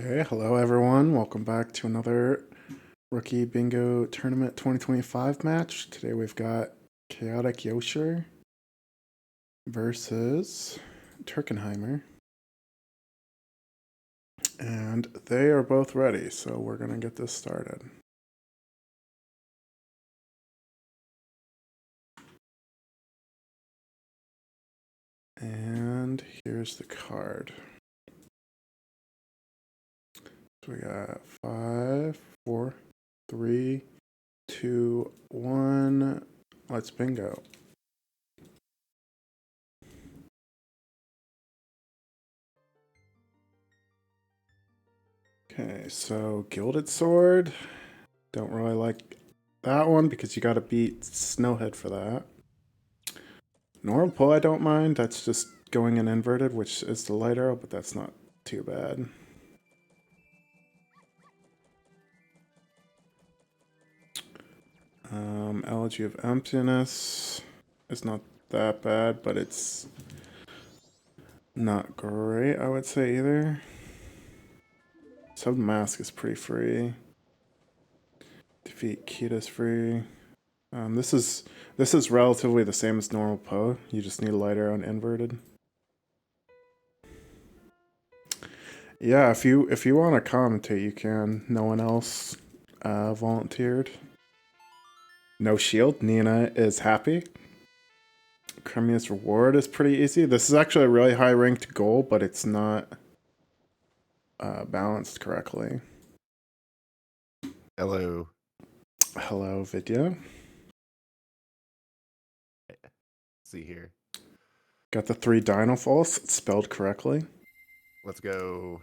Okay, hello everyone. Welcome back to another Rookie Bingo Tournament 2025 match. Today we've got Chaotic Yosher versus Turkenheimer. And they are both ready, so we're going to get this started. And here's the card. So we got 5, 4, 3, 2, 1. Let's bingo. Okay, so Gilded Sword. Don't really like that one because you gotta beat Snowhead for that. Normal pull I don't mind. That's just going in inverted, which is the light arrow, but that's not too bad. Elegy of Emptiness is not that bad, but it's not great, I would say, either. Sub Mask is pretty free. Defeat Kita's free. This is relatively the same as normal Poe. You just need a light arrow and inverted. Yeah, if you want to commentate, you can. No one else volunteered. No shield. Nina is happy. Cremia's reward is pretty easy. This is actually a really high ranked goal, but it's not balanced correctly. Hello. Hello, Vidya. Let's see here. Got the 3 Dino Falls spelled correctly. Let's go.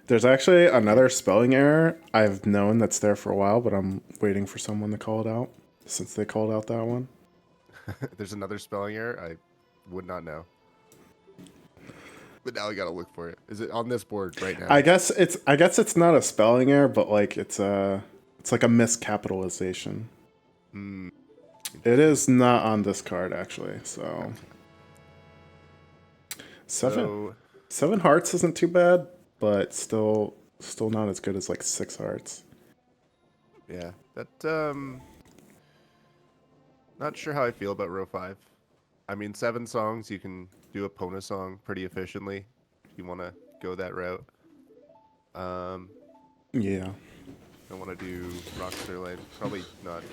There's actually another spelling error I've known that's there for a while, but I'm waiting for someone to call it out since they called out that one. There's another spelling error. I would not know. But now I gotta look for it. Is it on this board right now? I guess it's not a spelling error, but like it's like a miscapitalization. It is not on this card actually, so seven hearts isn't too bad, but still not as good as like 6 hearts. Yeah, that not sure how I feel about row 5. I mean, 7 songs, you can do a Pona song pretty efficiently if you want to go that route. Yeah. I want to do Rock Sirloin. Probably not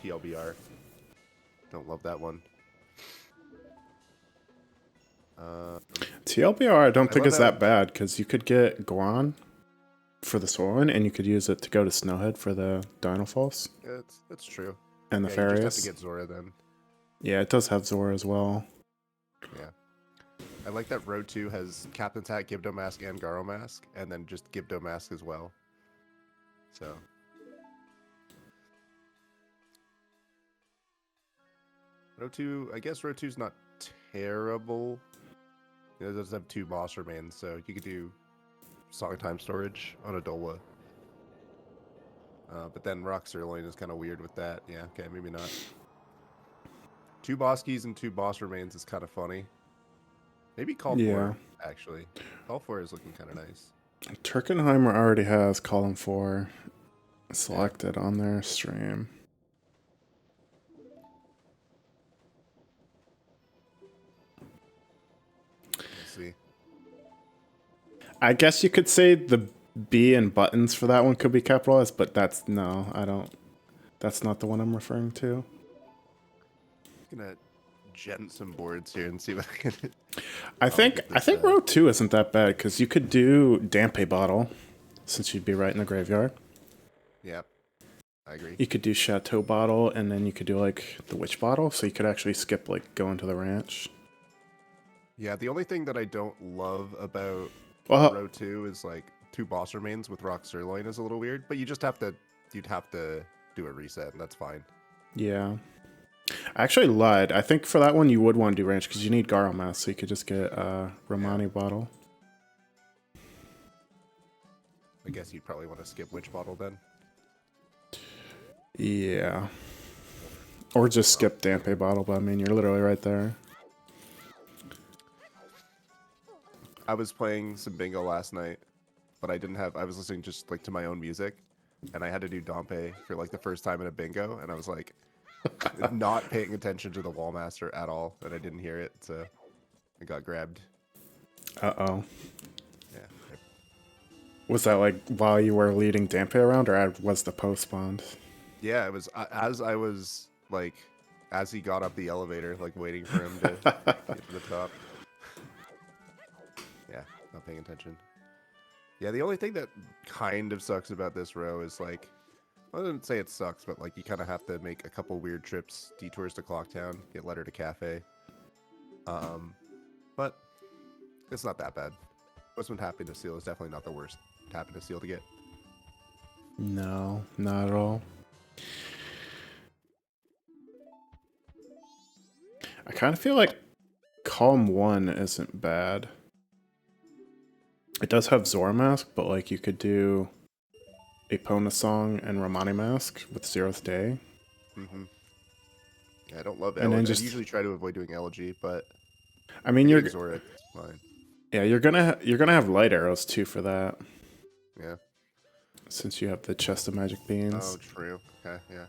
TLBR. Don't love that one. TLBR I don't think is that bad because you could get Guan for the Sorin and you could use it to go to Snowhead for the Dino Falls. Yeah, that's true. And the Farius. You just have to get Zora then. Yeah, it does have Zora as well. Yeah. I like that row 2 has Captain's Hat, Gibdo Mask, and Garo Mask, and then just Gibdo Mask as well. So. Row 2, I guess row 2's not terrible. It does have 2 boss remains, so you could do Song Time Storage on Adola. But then Rock Sirloin is kind of weird with that. Yeah, okay, maybe not. 2 boss keys and 2 boss remains is kind of funny. Maybe Call 4, actually. Call 4 is looking kind of nice. Turkenheimer already has Column 4 selected on their stream. Let's see. I guess you could say the B and buttons for that one could be capitalized, but that's not the one I'm referring to. I'm gonna gent some boards here and see what I can. I think row 2 isn't that bad because you could do Dampe Bottle, since you'd be right in the graveyard. Yep, I agree. You could do Chateau Bottle, and then you could do like the Witch Bottle, so you could actually skip like going to the ranch. Yeah, the only thing that I don't love about row 2 is like 2 boss remains with Rock Sirloin is a little weird, but you'd have to do a reset, and that's fine. Yeah. I actually lied. I think for that one you would want to do ranch because you need Garo Mask, so you could just get Romani Bottle. I guess you'd probably want to skip Witch Bottle then. Yeah. Or just skip Dampe Bottle, but I mean, you're literally right there. I was playing some bingo last night but I didn't have. I was listening just like to my own music, and I had to do Dompe for like the first time in a bingo, and I was like not paying attention to the Wallmaster at all, and I didn't hear it, so I got grabbed. Uh-oh. Yeah. Was that like while you were leading Dampe around, or was the post-spawned? Yeah, it was as I was like, as he got up the elevator, like waiting for him to get to the top. Yeah, not paying attention. Yeah, the only thing that kind of sucks about this row is like, I wouldn't say it sucks, but like you kind of have to make a couple weird trips, detours to Clocktown, get letter to Cafe. But it's not that bad. Westman Happiness Seal is definitely not the worst Happiness Seal to get. No, not at all. I kind of feel like Calm 1 isn't bad. It does have Zora Mask, but like you could do Epona Song and Romani Mask with Zeroth Day. Mm-hmm. Yeah, I don't love And then Elegy. I usually try to avoid doing Elegy, but I mean, you're Zora, it's fine. Yeah, you're gonna have light arrows too for that. Yeah. Since you have the chest of magic beans. Oh, true. Okay, yeah.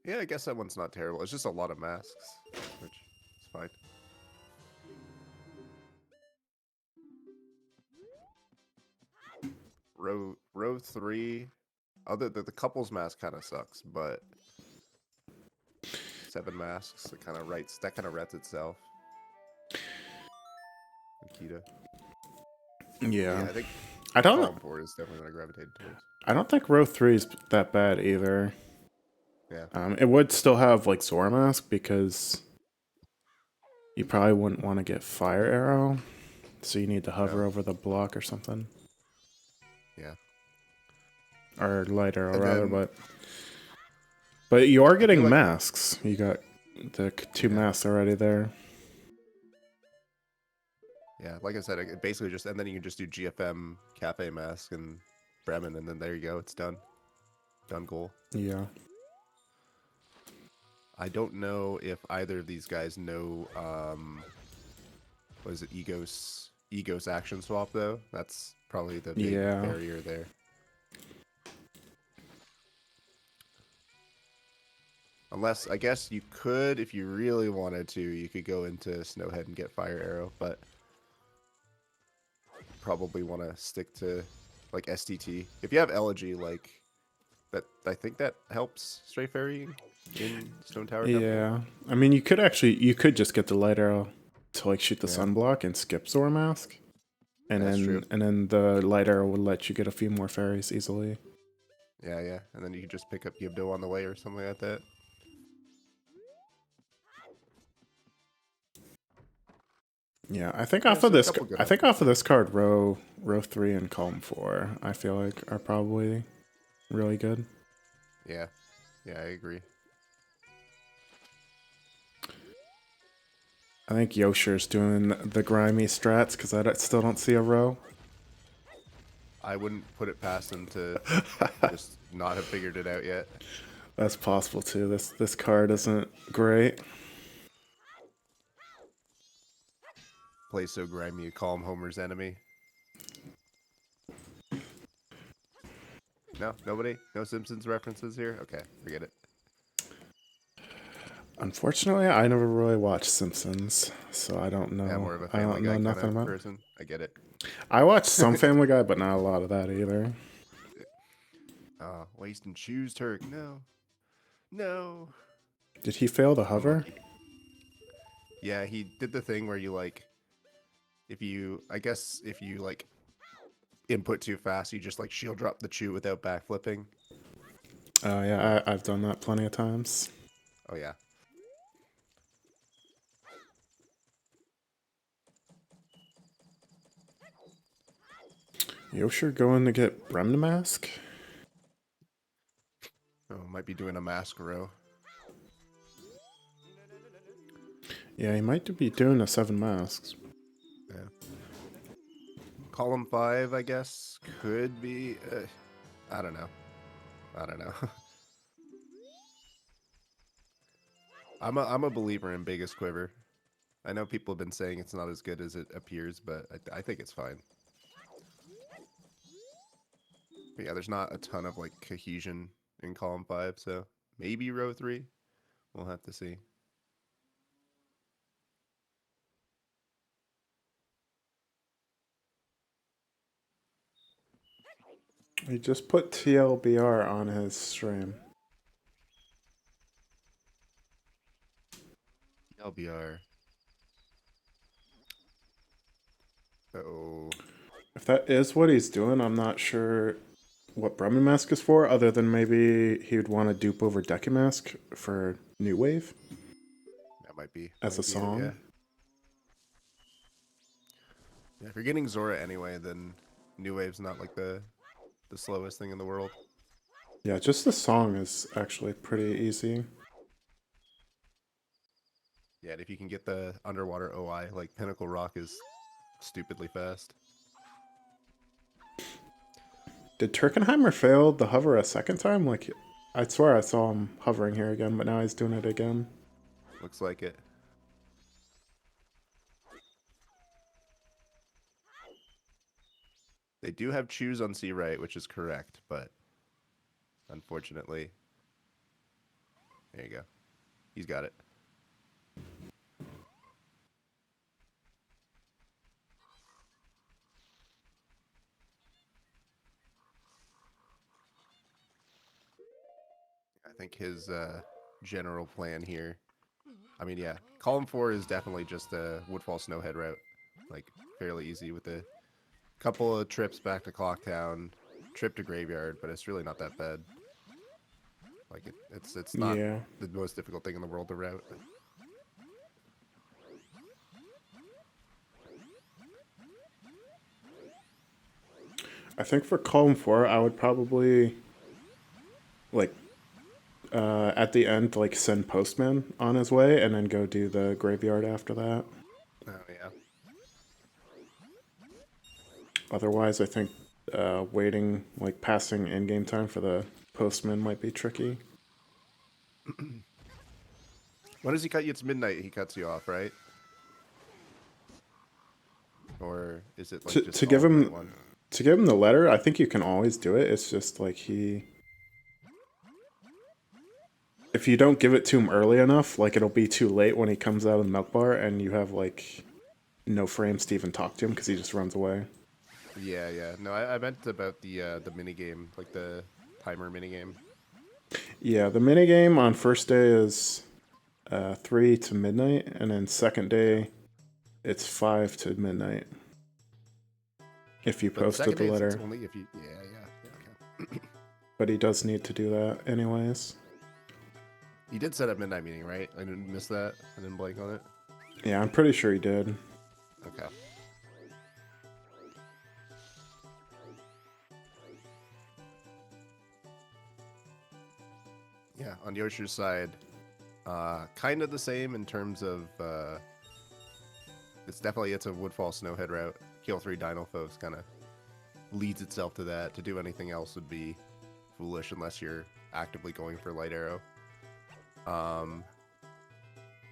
Yeah, I guess that one's not terrible. It's just a lot of masks, which is fine. Row 3. Other the couples mask kind of sucks, but 7 masks, that kind of writes itself. Nikita. Yeah. I think I don't know. Column 4 is definitely what I gravitated towards. I don't think row 3 is that bad either. Yeah. It would still have like Zora Mask because you probably wouldn't want to get Fire Arrow, so you need to hover over the block or something. Yeah. Or Light Arrow rather, but you are getting like, masks. You got the 2 masks already there. Yeah, like I said, basically just, and then you can just do GFM, Cafe Mask, and Bremen, and then there you go, it's done. Done goal. Yeah. I don't know if either of these guys know, what is it, Egos Action Swap, though? That's probably the big barrier there. Unless, I guess you could, if you really wanted to, you could go into Snowhead and get Fire Arrow, but probably want to stick to like STT. If you have Elegy, like that, I think that helps Stray Ferrying in Stone Tower Temple. Yeah, I mean you could just get the Light Arrow to like shoot the Sunblock and skip Zora Mask, and then the Light Arrow would let you get a few more fairies easily. Yeah, and then you could just pick up Yibdo on the way or something like that. Yeah, I think off of this card, row 3 and column 4, I feel like are probably really good. Yeah, I agree. I think Yosher's doing the grimy strats because I still don't see a row. I wouldn't put it past him to just not have figured it out yet. That's possible too. This card isn't great. Plays so grimy, you call him Homer's enemy. No, nobody? No Simpsons references here? Okay, forget it. Unfortunately, I never really watched Simpsons, so I don't know. Yeah, more of a Family Guy nothing about person. I get it. I watched some Family Guy, but not a lot of that either. Wasting shoes, Turk. No. Did he fail the hover? Yeah, he did the thing where you like, if you like input too fast, you just like shield drop the chew without backflipping. Oh yeah, I've done that plenty of times. Oh yeah. Yosher going to get Bremen Mask? Oh, might be doing a mask row. Yeah, he might be doing a 7 masks. Yeah. Column 5, I guess, could be. I don't know. I'm a believer in Biggest Quiver. I know people have been saying it's not as good as it appears, but I think it's fine. But yeah, there's not a ton of like cohesion in column 5, so maybe row 3. We'll have to see. He just put TLBR on his stream. LBR. Uh-oh. If that is what he's doing, I'm not sure what Bremen Mask is for, other than maybe he would want to dupe over Decumask for New Wave That might be as a song. yeah. Yeah, if you're getting Zora anyway, then New Wave's not like the slowest thing in the world. Yeah, just the song is actually pretty easy. Yeah, and if you can get the underwater OI, like Pinnacle Rock is stupidly fast. Did Turkenheimer fail the hover a second time? Like, I swear I saw him hovering here again, but now he's doing it again. Looks like it. They do have choose on C right, which is correct, but unfortunately, there you go. He's got it. I think his general plan here. I mean, yeah, column 4 is definitely just a Woodfall Snowhead route, like fairly easy with a couple of trips back to Clocktown, trip to Graveyard, but it's really not that bad. Like it's not the most difficult thing in the world to route. I think for column 4, I would probably like at the end like send Postman on his way and then go do the Graveyard after that. Oh yeah. Otherwise, I think waiting like passing in-game time for the Postman might be tricky. When does he cut you? It's midnight. He cuts you off, right? Or is it like just to give him one? To give him the letter? I think you can always do it. It's just like if you don't give it to him early enough, like it'll be too late when he comes out of the milk bar and you have like no frames to even talk to him because he just runs away. Yeah, yeah. No, I meant about the mini game, like the timer mini game. Yeah, the mini game on first day is 3 to midnight, and then second day it's 5 to midnight. If you posted the letter. It's only if you, yeah, okay. But he does need to do that anyways. You did set up midnight meeting, right? I didn't miss that. I didn't blank on it. Yeah, I'm pretty sure he did. Okay. Yeah, on Yoshi's side, kind of the same in terms of it's a Woodfall Snowhead route. Kill 3 Dino folks kind of leads itself to that. To do anything else would be foolish unless you're actively going for Light Arrow.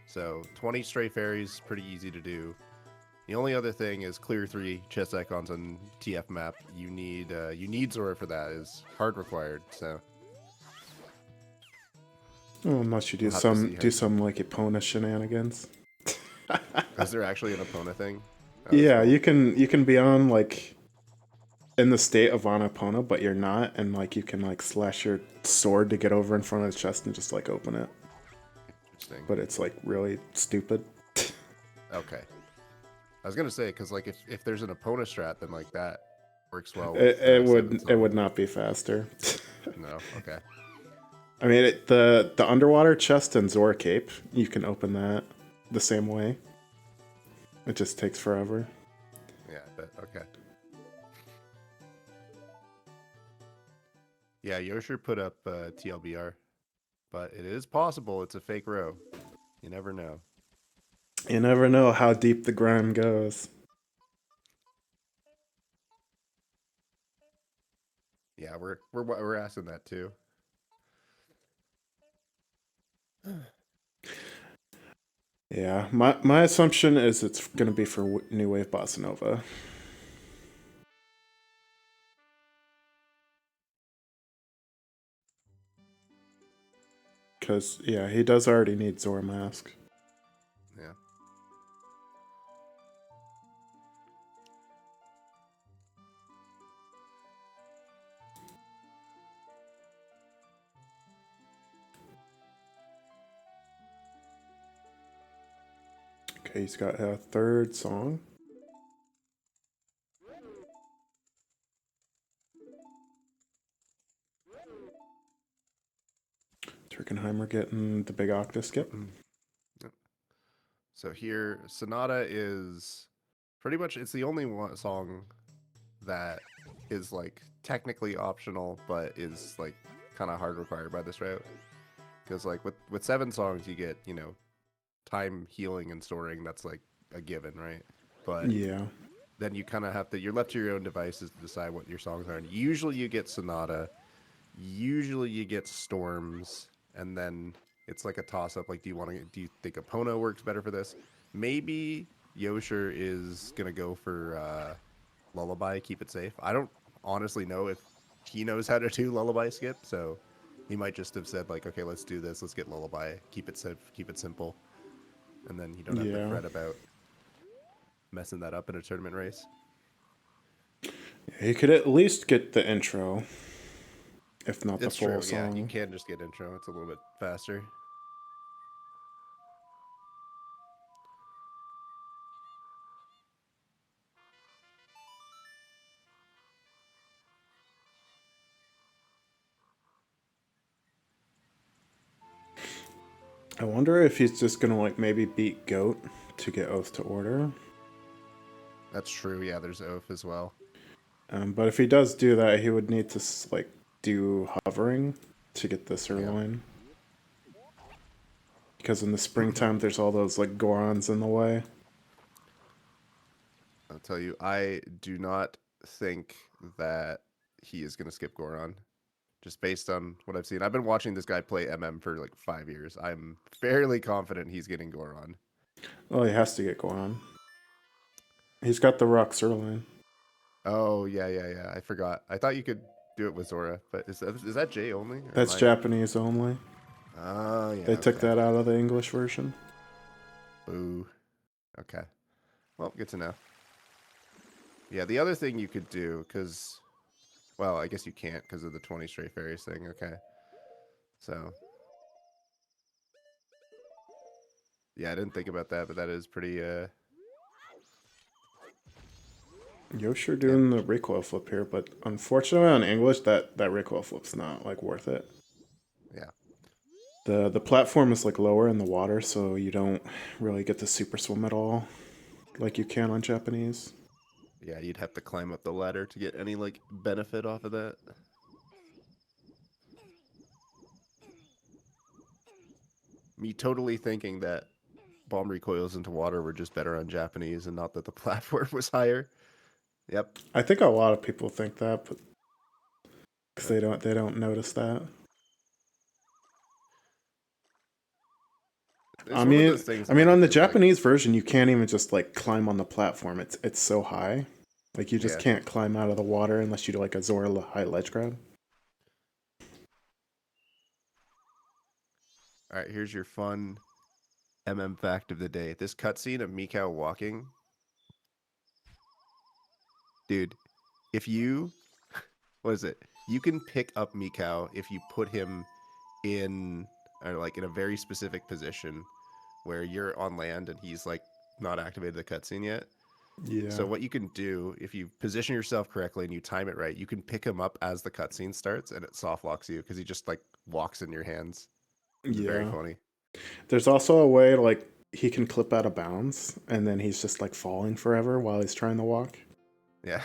So 20 Stray Fairies, pretty easy to do. The only other thing is clear 3 chess icons on TF map. You need Zora for that. Is hard required. So. Oh, unless you do some like Epona shenanigans. Is there actually an Epona thing? Yeah, cool. you can be on like in the state of on Epona, but you're not, and like you can like slash your sword to get over in front of the chest and just like open it. Interesting. But it's like really stupid. Okay. I was gonna say because like if there's an Epona strat, then like that works well. It would not be faster. No. Okay. I mean, the underwater chest and Zora Cape, you can open that the same way. It just takes forever. Yeah, but okay. Yeah, Yosher put up TLBR, but it is possible it's a fake row. You never know. You never know how deep the grime goes. Yeah, we're asking that too. Yeah, my assumption is it's gonna be for New Wave Bossa Nova. Because, yeah, he does already need Zora Mask. Yeah. Okay, he's got a third song. Turkenheimer getting the big octa skip. Yep. So here, Sonata is pretty much, it's the only one song that is like technically optional, but is like kind of hard required by this route. Because like with 7 songs, you get, you know, time healing and storing. That's like a given, right? But Yeah. then you kind of have to, you're left to your own devices to decide what your songs are. And usually you get Sonata, usually you get Storms, and then it's like a toss up. Like, do you think Epona works better for this? Maybe Yosher is gonna go for Lullaby, Keep It Safe. I don't honestly know if he knows how to do Lullaby skip, so he might just have said like, okay, let's do this. Let's get Lullaby, keep it safe, keep it simple, and then you don't have to Yeah. fret about messing that up in a tournament race. He could at least get the intro, if not the It's full true, song. yeah. You can just get intro. It's a little bit faster. I wonder if he's just gonna like maybe beat Goat to get Oath to Order. That's true. Yeah, there's Oath as well. But if he does do that, he would need to like do hovering to get the Sirloin. Because in the springtime, there's all those like Gorons in the way. I'll tell you, I do not think that he is going to skip Goron. Just based on what I've seen. I've been watching this guy play MM for like 5 years. I'm fairly confident he's getting Goron. Well, he has to get Goron. He's got the Rock Sirloin. Oh, yeah. I forgot. I thought you could do it with Zora, but is that J only? That's Japanese only. Oh, yeah. They took that out of the English version. Ooh. Okay. Well, good to know. Yeah, the other thing you could do, because, well, I guess you can't because of the 20 Stray Fairies thing. Okay. So, yeah, I didn't think about that, but that is pretty, Yosher doing the recoil flip here, but unfortunately on English, that recoil flip's not like worth it. yeah. The platform is like lower in the water, so you don't really get to super swim at all, like you can on Japanese. Yeah, you'd have to climb up the ladder to get any, like, benefit off of that. Me totally thinking that bomb recoils into water were just better on Japanese and not that the platform was higher. Yep. I think a lot of people think that, but because they don't notice that. It's one of those things. I mean, Like, on it the feels like, Japanese version, you can't even just like climb on the platform. It's so high, like you just yeah. can't climb out of the water unless you do like a Zora high ledge grab. All right, here's your fun MM fact of the day. This cutscene of Mikau walking, dude. If you, what is it? You can pick up Mikau if you put him in, like in a very specific position where you're on land and he's like not activated the cutscene yet. Yeah. So what you can do if you position yourself correctly and you time it right, you can pick him up as the cutscene starts and it soft locks you because he just like walks in your hands. It's very funny. There's also a way like he can clip out of bounds and then he's just like falling forever while he's trying to walk. Yeah.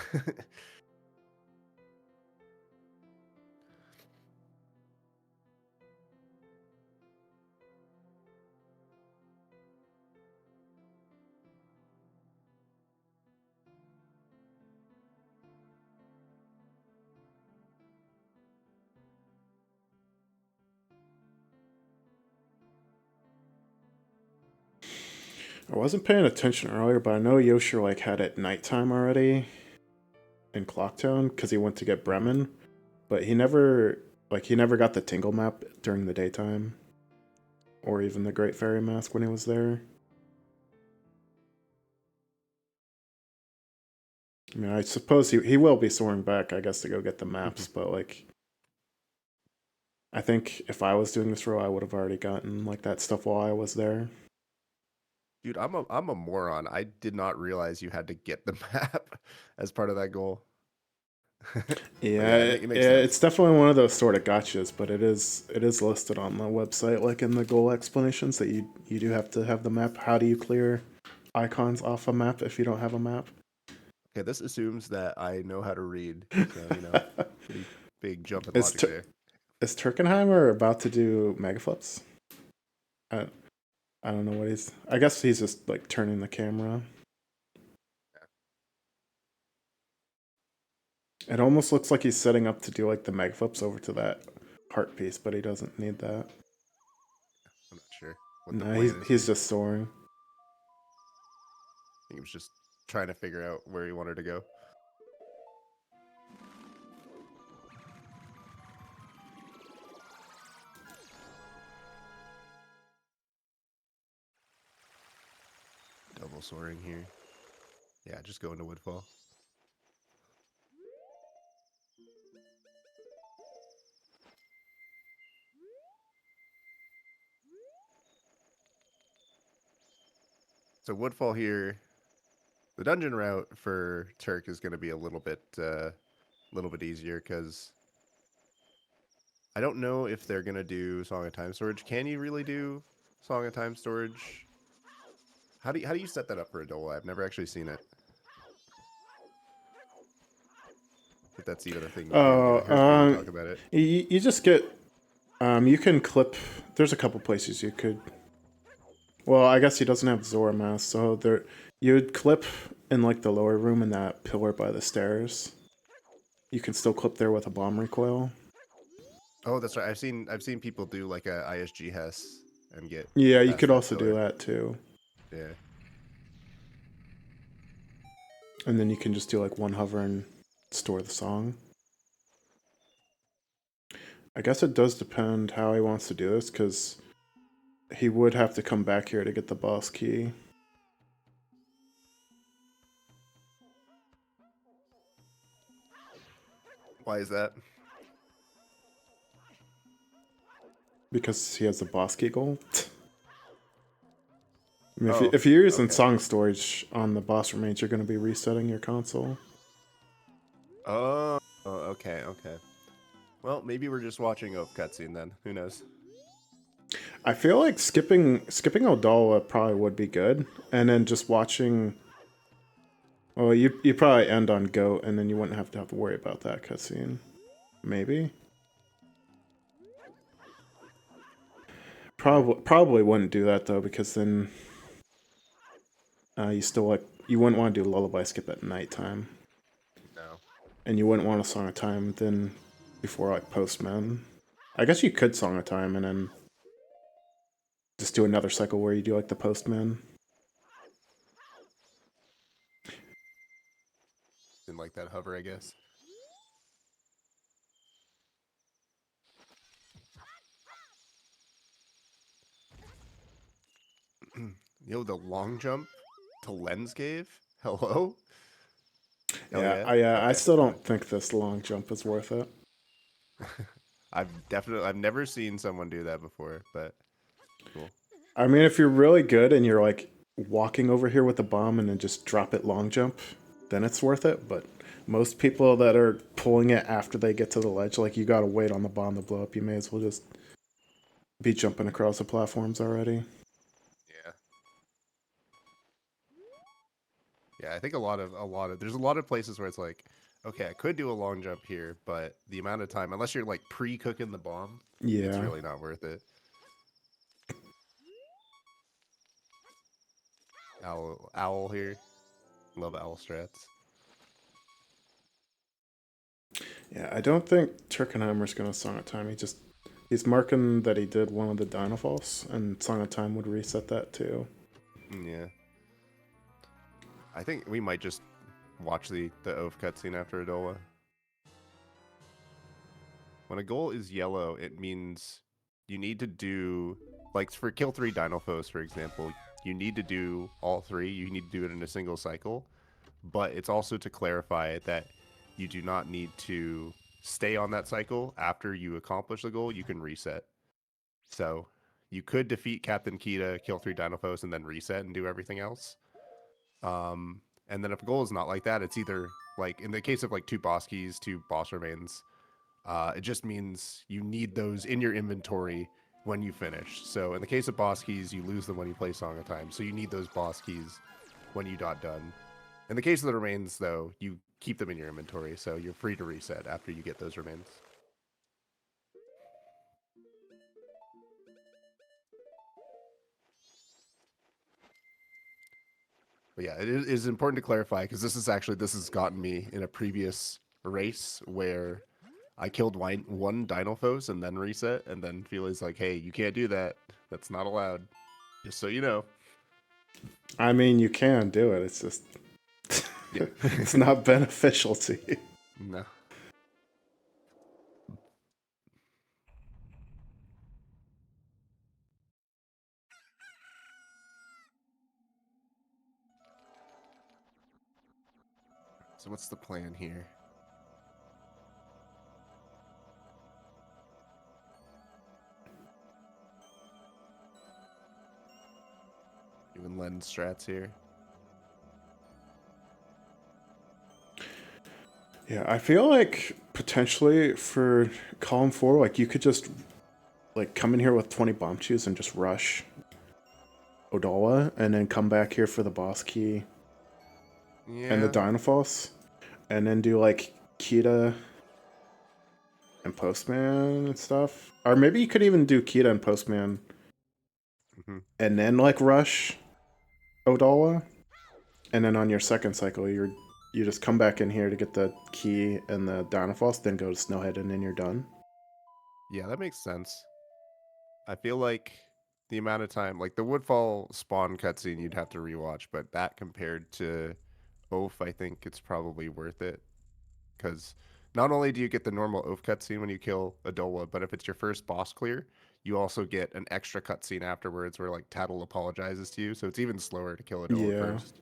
I wasn't paying attention earlier, but I know Yosher like had it nighttime already in Clocktown because he went to get Bremen, but he never got the Tingle map during the daytime. or even the Great Fairy Mask when he was there. I mean, I suppose he will be soaring back, I guess, to go get the maps, but like, I think if I was doing this row, I would have already gotten like that stuff while I was there. Dude, I'm a moron. I did not realize you had to get the map as part of that goal. But Yeah, yeah, it makes it's sense. definitely one of those sort of gotchas, but it is listed on the website, like in the goal explanations, that you do have to have the map. How do you clear icons off a map if you don't have a map? Okay, this assumes that I know how to read, so you know, pretty big jump in is logic Tur- there. is Turkenheimer about to do mega flips? I I don't know what he's. I guess he's just like turning the camera. It almost looks like he's setting up to do like the mega flips over to that heart piece, but he doesn't need that. I'm not sure what the No, plan is he's here. just soaring. I think he was just trying to figure out where he wanted to go. Double soaring here. Yeah, just go into Woodfall. So Woodfall here, the dungeon route for Turk is going to be a little bit easier because I don't know if they're going to do Song of Time storage. Can you really do Song of Time storage? How do you set that up for Adola? I've never actually seen it. If that's even a thing you can do. Oh, I heard people talk about it. you just get you can clip. There's a couple places you could. Well, I guess he doesn't have Zora mask, so there you would clip in like the lower room in that pillar by the stairs. You can still clip there with a bomb recoil. Oh, that's right. I've seen people do like a ISG Hess and get Yeah, you past could that also do pillar. that too. Yeah. And then you can just do like one hover and store the song. I guess it does depend how he wants to do this, because he would have to come back here to get the boss key. Why is that? Because he has the boss key goal. I mean, Oh, if you're using okay. song storage on the boss remains, you're going to be resetting your console. Oh, okay, okay. Well, maybe we're just watching a cutscene then. Who knows? I feel like skipping Odala probably would be good, and then just watching. Well, you probably end on Goat, and then you wouldn't have to worry about that cutscene. Maybe. Probably wouldn't do that though, because then you still like you wouldn't want to do lullaby skip at nighttime, No. and you wouldn't want a song of time then before like Postman. I guess you could song of time and then just do another cycle where you do like the Postman. Didn't like that hover, I guess. Yo, the long jump to Lens Cave? Hello? Hell Yeah, yeah. I Okay. still don't think this long jump is worth it. I've never seen someone do that before, but cool. I mean, if you're really good and you're like walking over here with a bomb and then just drop it long jump, then it's worth it. But most people that are pulling it after they get to the ledge, like you gotta wait on the bomb to blow up. You may as well just be jumping across the platforms already. Yeah. Yeah, I think there's a lot of places where it's like, okay, I could do a long jump here, but the amount of time, unless you're like pre-cooking the bomb, it's Yeah. really not worth it. Owl here. Love owl strats. Yeah, I don't think Turkenheimer's gonna Song of Time. He's marking that he did one of the Dynafalls, and Song of Time would reset that too. Yeah. I think we might just watch the Oath cutscene after Adola. When a goal is yellow, it means you need to do like for kill 3 Dinophos, for example, you need to do all 3. You need to do it in a single cycle, but it's also to clarify that you do not need to stay on that cycle after you accomplish the goal. You can reset. So you could defeat Captain Kita, kill 3 Dinophos, and then reset and do everything else. And then if a goal is not like that, it's either like in the case of like 2 boss keys, 2 boss remains, it just means you need those in your inventory when you finish. So in the case of boss keys, you lose them when you play Song of Time. So you need those boss keys when you got done. In the case of the remains, though, you keep them in your inventory, so you're free to reset after you get those remains. But yeah, it is important to clarify because this has gotten me in a previous race where I killed one Dinophos and then reset, and then Feli's like, "Hey, you can't do that. That's not allowed." Just so you know. I mean, you can do it. It's just Yeah. it's not beneficial to you. No. So what's the plan here? Doing lens strats here. Yeah, I feel like potentially for column 4, like you could just like come in here with 20 Bombchus and just rush Odawa, and then come back here for the boss key and the Dinophos, and then do like Kita and Postman and stuff. Or maybe you could even do Kita and Postman and then like rush Odawa, and then on your second cycle you just come back in here to get the key and the Dinophos, then go to Snowhead, and then you're done. Yeah, that makes sense. I feel like the amount of time, like the Woodfall spawn cutscene, you'd have to rewatch, but that compared to Oath, I think it's probably worth it. Because not only do you get the normal Oath cutscene when you kill Adola, but if it's your first boss clear, you also get an extra cutscene afterwards where like Tattle apologizes to you, so it's even slower to kill Adola Yeah. first.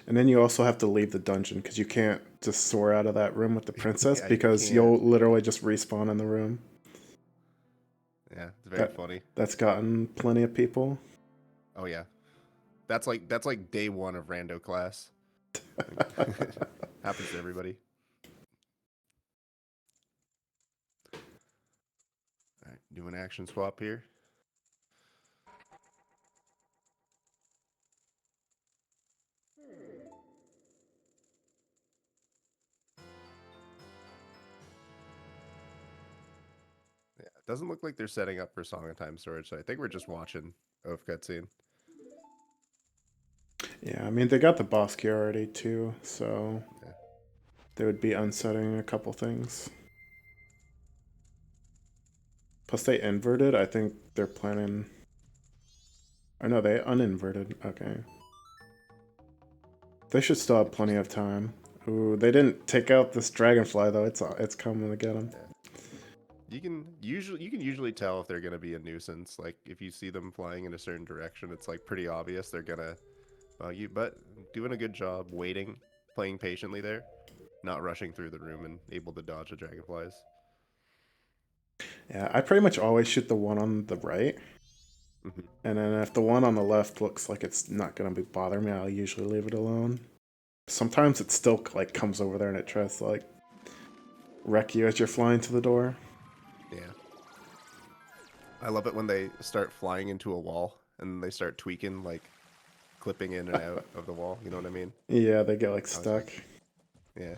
And then you also have to leave the dungeon because you can't just soar out of that room with the princess Yeah, because you'll literally just respawn in the room. Yeah, it's very funny. That's gotten plenty of people. Oh yeah, that's like day 1 of rando class. Happens to everybody. All right, do an action swap here. Yeah, it doesn't look like they're setting up for Song of Time storage, so I think we're just watching Oath cutscene. Yeah, I mean, they got the boss key already too, so yeah. They would be unsetting a couple things. Plus they inverted, I think they're planning... Oh no, they uninverted, okay. They should still have plenty of time. Ooh, they didn't take out this dragonfly though, it's coming to get him. Yeah. You can usually tell if they're gonna be a nuisance. Like if you see them flying in a certain direction, it's like pretty obvious they're gonna bug you. But doing a good job waiting, playing patiently there, not rushing through the room and able to dodge the dragonflies. Yeah, I pretty much always shoot the one on the right. And then if the one on the left looks like it's not gonna be bothering me, I'll usually leave it alone. Sometimes it still like comes over there and it tries to like wreck you as you're flying to the door. Yeah. I love it when they start flying into a wall and they start tweaking, like clipping in and out of the wall. You know what I mean? Yeah, they get like stuck. Yeah.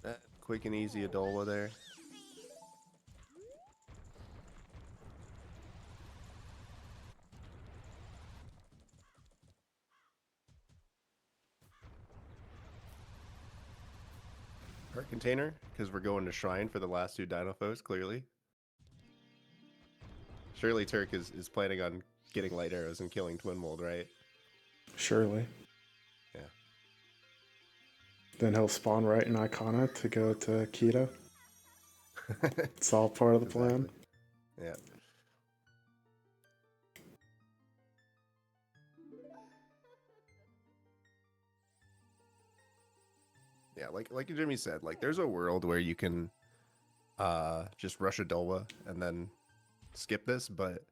That quick and easy Adola there. Heart container, because we're going to Shrine for the last 2 Dinophos, clearly. Surely Turk is planning on getting light arrows and killing Twin Mold, right? Surely. Yeah. Then he'll spawn right in Icona to go to Kita. It's all part of the plan. Yeah. Yeah, like Jimmy said, like there's a world where you can just rush a Dolwa and then skip this, but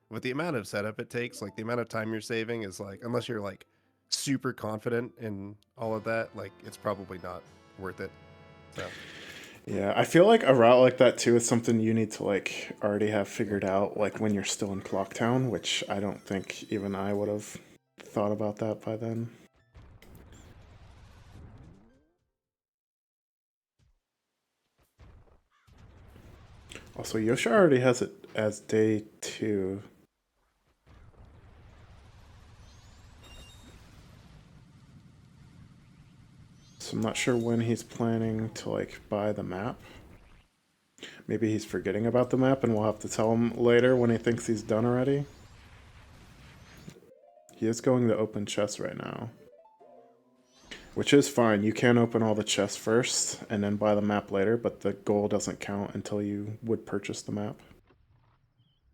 with the amount of setup it takes, like the amount of time you're saving is like, unless you're like super confident in all of that, like it's probably not worth it. So Yeah, I feel like a route like that too is something you need to like already have figured out like when you're still in Clocktown, which I don't think even I would have thought about that by then. Also, Yoshi already has it as day 2. So I'm not sure when he's planning to like buy the map. Maybe he's forgetting about the map and we'll have to tell him later when he thinks he's done already. He is going to open chests right now. Which is fine. You can open all the chests first and then buy the map later, but the goal doesn't count until you would purchase the map.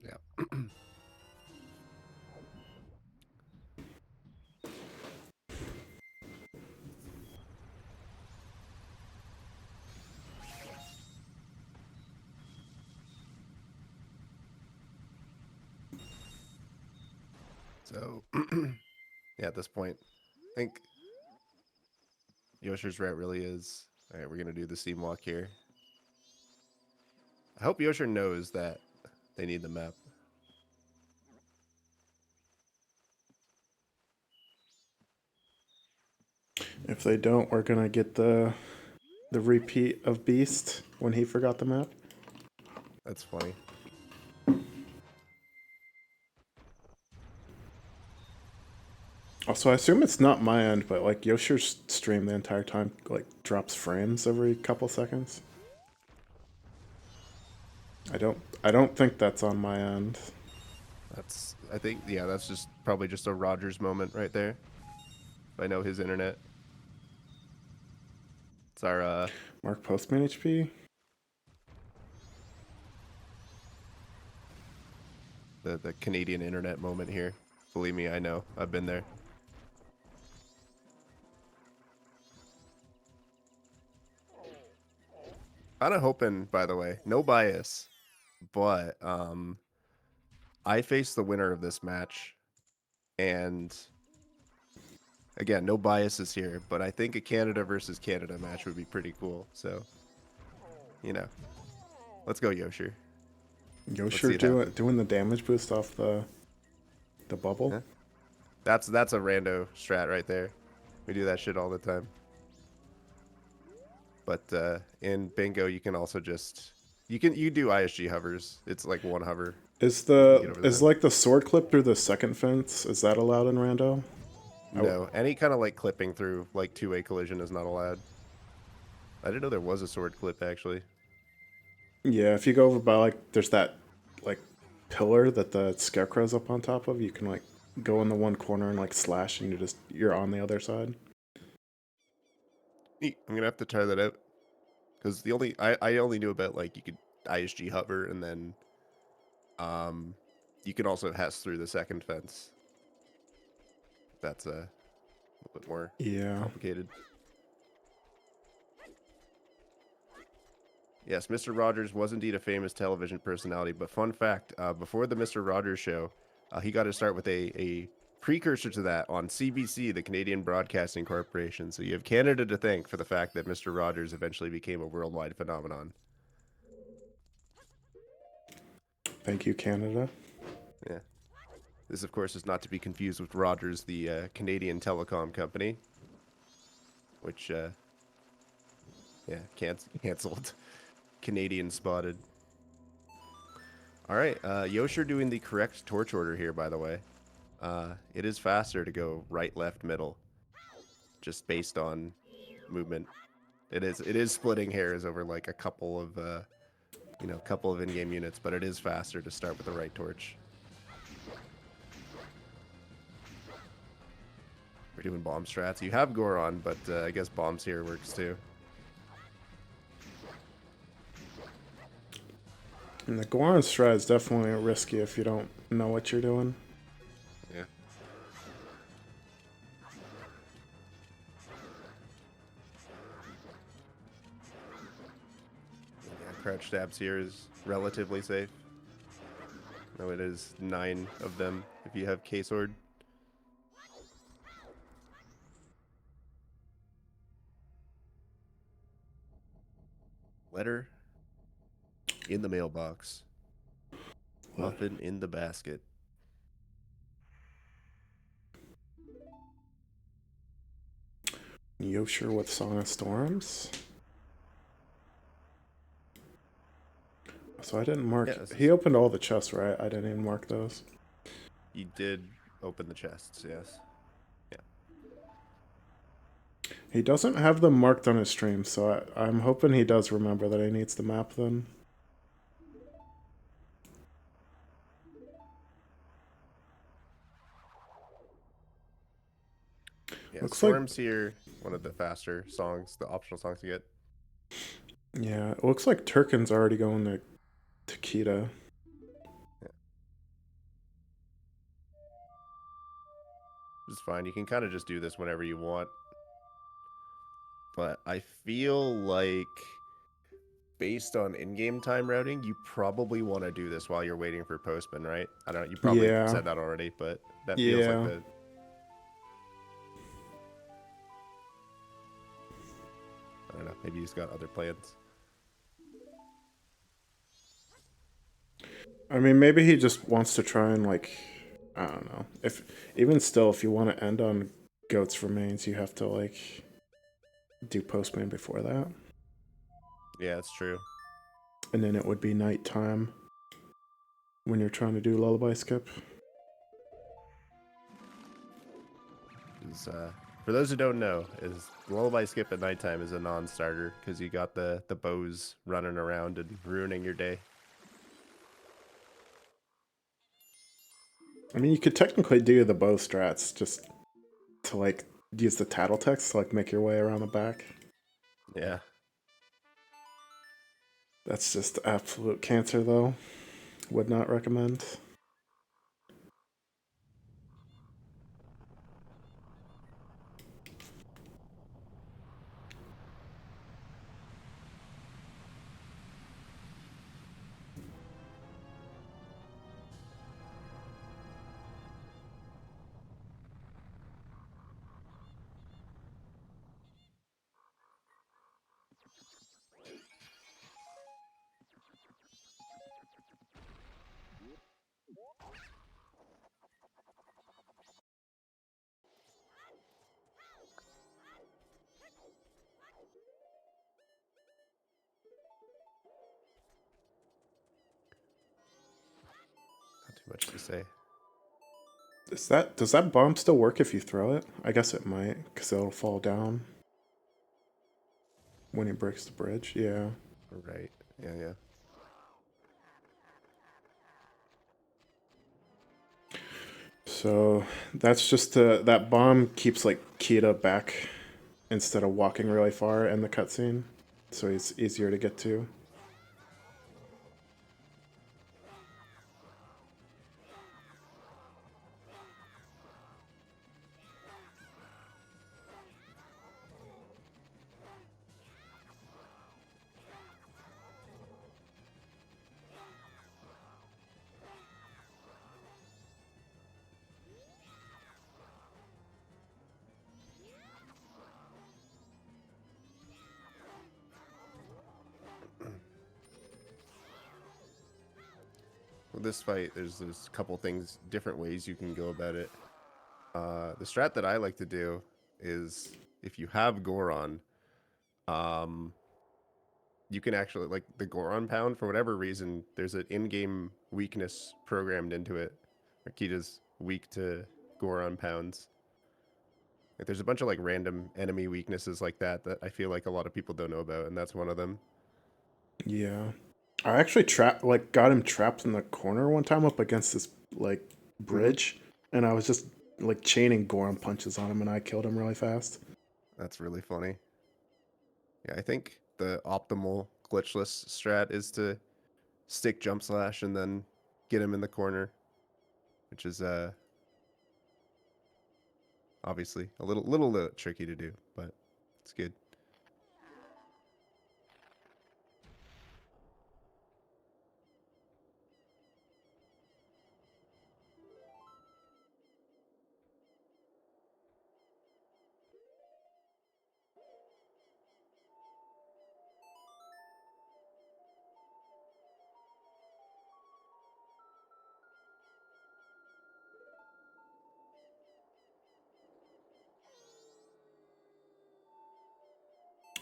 yeah. So yeah, at this point, I think Yoshi's route really is. All right, we're gonna do the steam walk here. I hope Yoshi knows that they need the map. If they don't, we're gonna get the repeat of Beast when he forgot the map. That's funny. Also, I assume it's not my end, but like Yoshi's stream the entire time like drops frames every couple seconds. I don't think that's on my end. That's I think yeah, that's just probably just a Rogers moment right there. I know his internet. It's our Mark Postman HP. the Canadian internet moment here. Believe me, I know. I've been there. Kind of hoping, by the way, no bias, but I face the winner of this match, and again, no biases here, but I think a Canada versus Canada match would be pretty cool. So, you know, let's go, Yoshi. Yoshi doing the damage boost off the bubble. Huh? That's a rando strat right there. We do that shit all the time. But in bingo, you can also just you do ISG hovers. It's like one hover. Is The like the sword clip through the second fence? Is that allowed in rando? No, any kind of like clipping through like two-way collision is not allowed. I didn't know there was a sword clip actually. Yeah, if you go over by like there's that like pillar that the scarecrow's up on top of, you can like go in the one corner and like slash and you're on the other side. Neat. I'm gonna have to try that out. Because I only knew about like you could ISG hover and then you can also Hess through the second fence. That's a little bit more complicated. Yes, Mr. Rogers was indeed a famous television personality, but fun fact, before the Mr. Rogers show, he got to start with a precursor to that on CBC, the Canadian Broadcasting Corporation. So you have Canada to thank for the fact that Mr. Rogers eventually became a worldwide phenomenon. Thank you, Canada. Yeah. This, of course, is not to be confused with Rogers, the Canadian telecom company, which, yeah, canceled. Canadian spotted. All right, Yoshi doing the correct torch order here, by the way. It is faster to go right, left, middle, just based on movement. It is splitting hairs over like a couple of, couple of in-game units, but it is faster to start with the right torch. We're doing bomb strats. You have Goron, but I guess bombs here works too. And the Goron strat is definitely risky if you don't know what you're doing. Yeah. Yeah, crouch stabs here is relatively safe. No, it is 9 of them if you have K-Sword. Letter in the mailbox. Muffin in the basket. Yosher with Song of Storms. So I didn't mark. Yeah, he opened all the chests, right? I didn't even mark those. You did open the chests, yes. Yeah. He doesn't have them marked on his stream, so I'm hoping he does remember that he needs the map then. Yeah, looks Storms like here, one of the faster songs, the optional songs to get. Yeah, it looks like Turkin's already going to Takeda. Yeah. It's fine. You can kind of just do this whenever you want. But I feel like, based on in-game time routing, you probably want to do this while you're waiting for Postman, right? I don't know. You probably said that already, but that feels like the... I don't know. Maybe he's got other plans. I mean, maybe he just wants to try and, like, I don't know. Even still, if you want to end on Goat's Remains, you have to, like, do Postman before that. Yeah, it's true. And then it would be nighttime when you're trying to do Lullaby Skip. For those who don't know, is Lullaby Skip at nighttime is a non-starter because you got the bows running around and ruining your day. I mean, you could technically do the bow strats just to, like, use the tattle text to, like, make your way around the back. Yeah. That's just absolute cancer, though. Would not recommend. Not too much to say. Does that bomb still work if you throw it? I guess it might, because it'll fall down when he breaks the bridge. Yeah. Right. Yeah. So that's just that bomb keeps, like, Kita back instead of walking really far in the cutscene, so it's easier to get to. With this fight, there's a couple things, different ways you can go about it. The strat that I like to do is if you have Goron, you can actually, like, the Goron pound, for whatever reason, there's an in-game weakness programmed into it. Akita's weak to Goron pounds. Like, there's a bunch of, like, random enemy weaknesses like that I feel like a lot of people don't know about, and that's one of them. Yeah. I actually got him trapped in the corner one time up against this, like, bridge, and I was just like chaining Gorham punches on him, and I killed him really fast. That's really funny. Yeah, I think the optimal glitchless strat is to stick jump slash and then get him in the corner, which is obviously a little tricky to do, but it's good.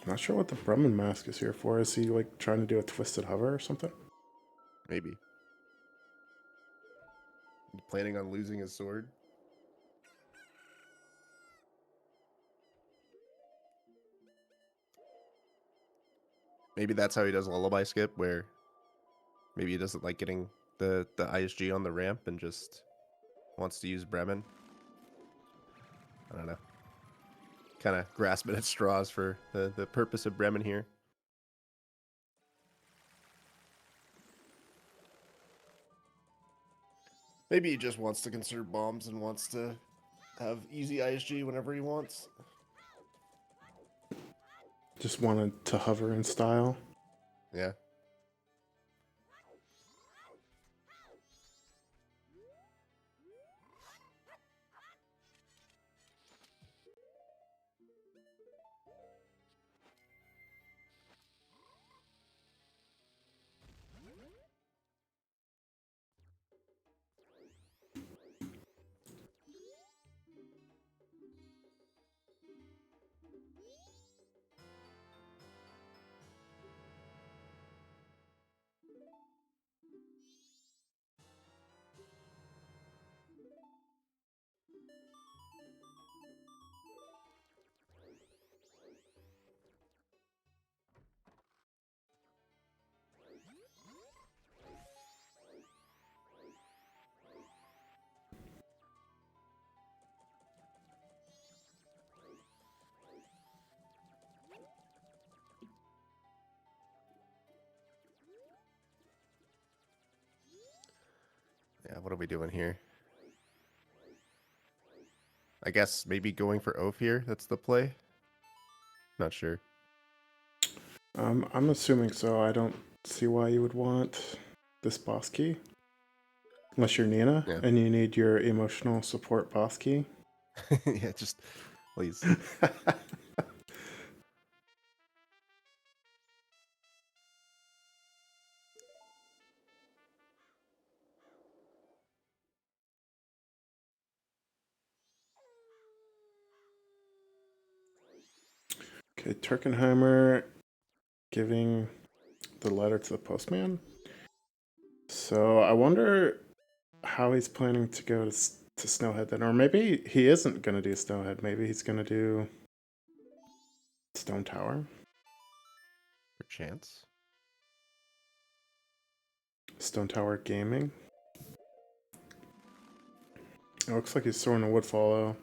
I'm not sure what the Bremen mask is here for. Is he like trying to do a twisted hover or something? Maybe. You planning on losing his sword? Maybe that's how he does lullaby skip, where maybe he doesn't like getting the ISG on the ramp and just wants to use Bremen. I don't know. Kind of grasping at straws for the purpose of Bremen here. Maybe he just wants to conserve bombs and wants to have easy ISG whenever he wants. Just wanted to hover in style. Yeah. Yeah, what are we doing here? I guess maybe going for Oath here. That's the play. Not sure. I'm assuming so. I don't see why you would want this boss key. Unless you're Nina and you need your emotional support boss key. Yeah, just please. Okay, Turkenheimer giving the letter to the postman. So I wonder how he's planning to go to Snowhead then. Or maybe he isn't going to do Snowhead. Maybe he's going to do Stone Tower. Chance. Stone Tower Gaming. It looks like he's throwing a Woodfall though.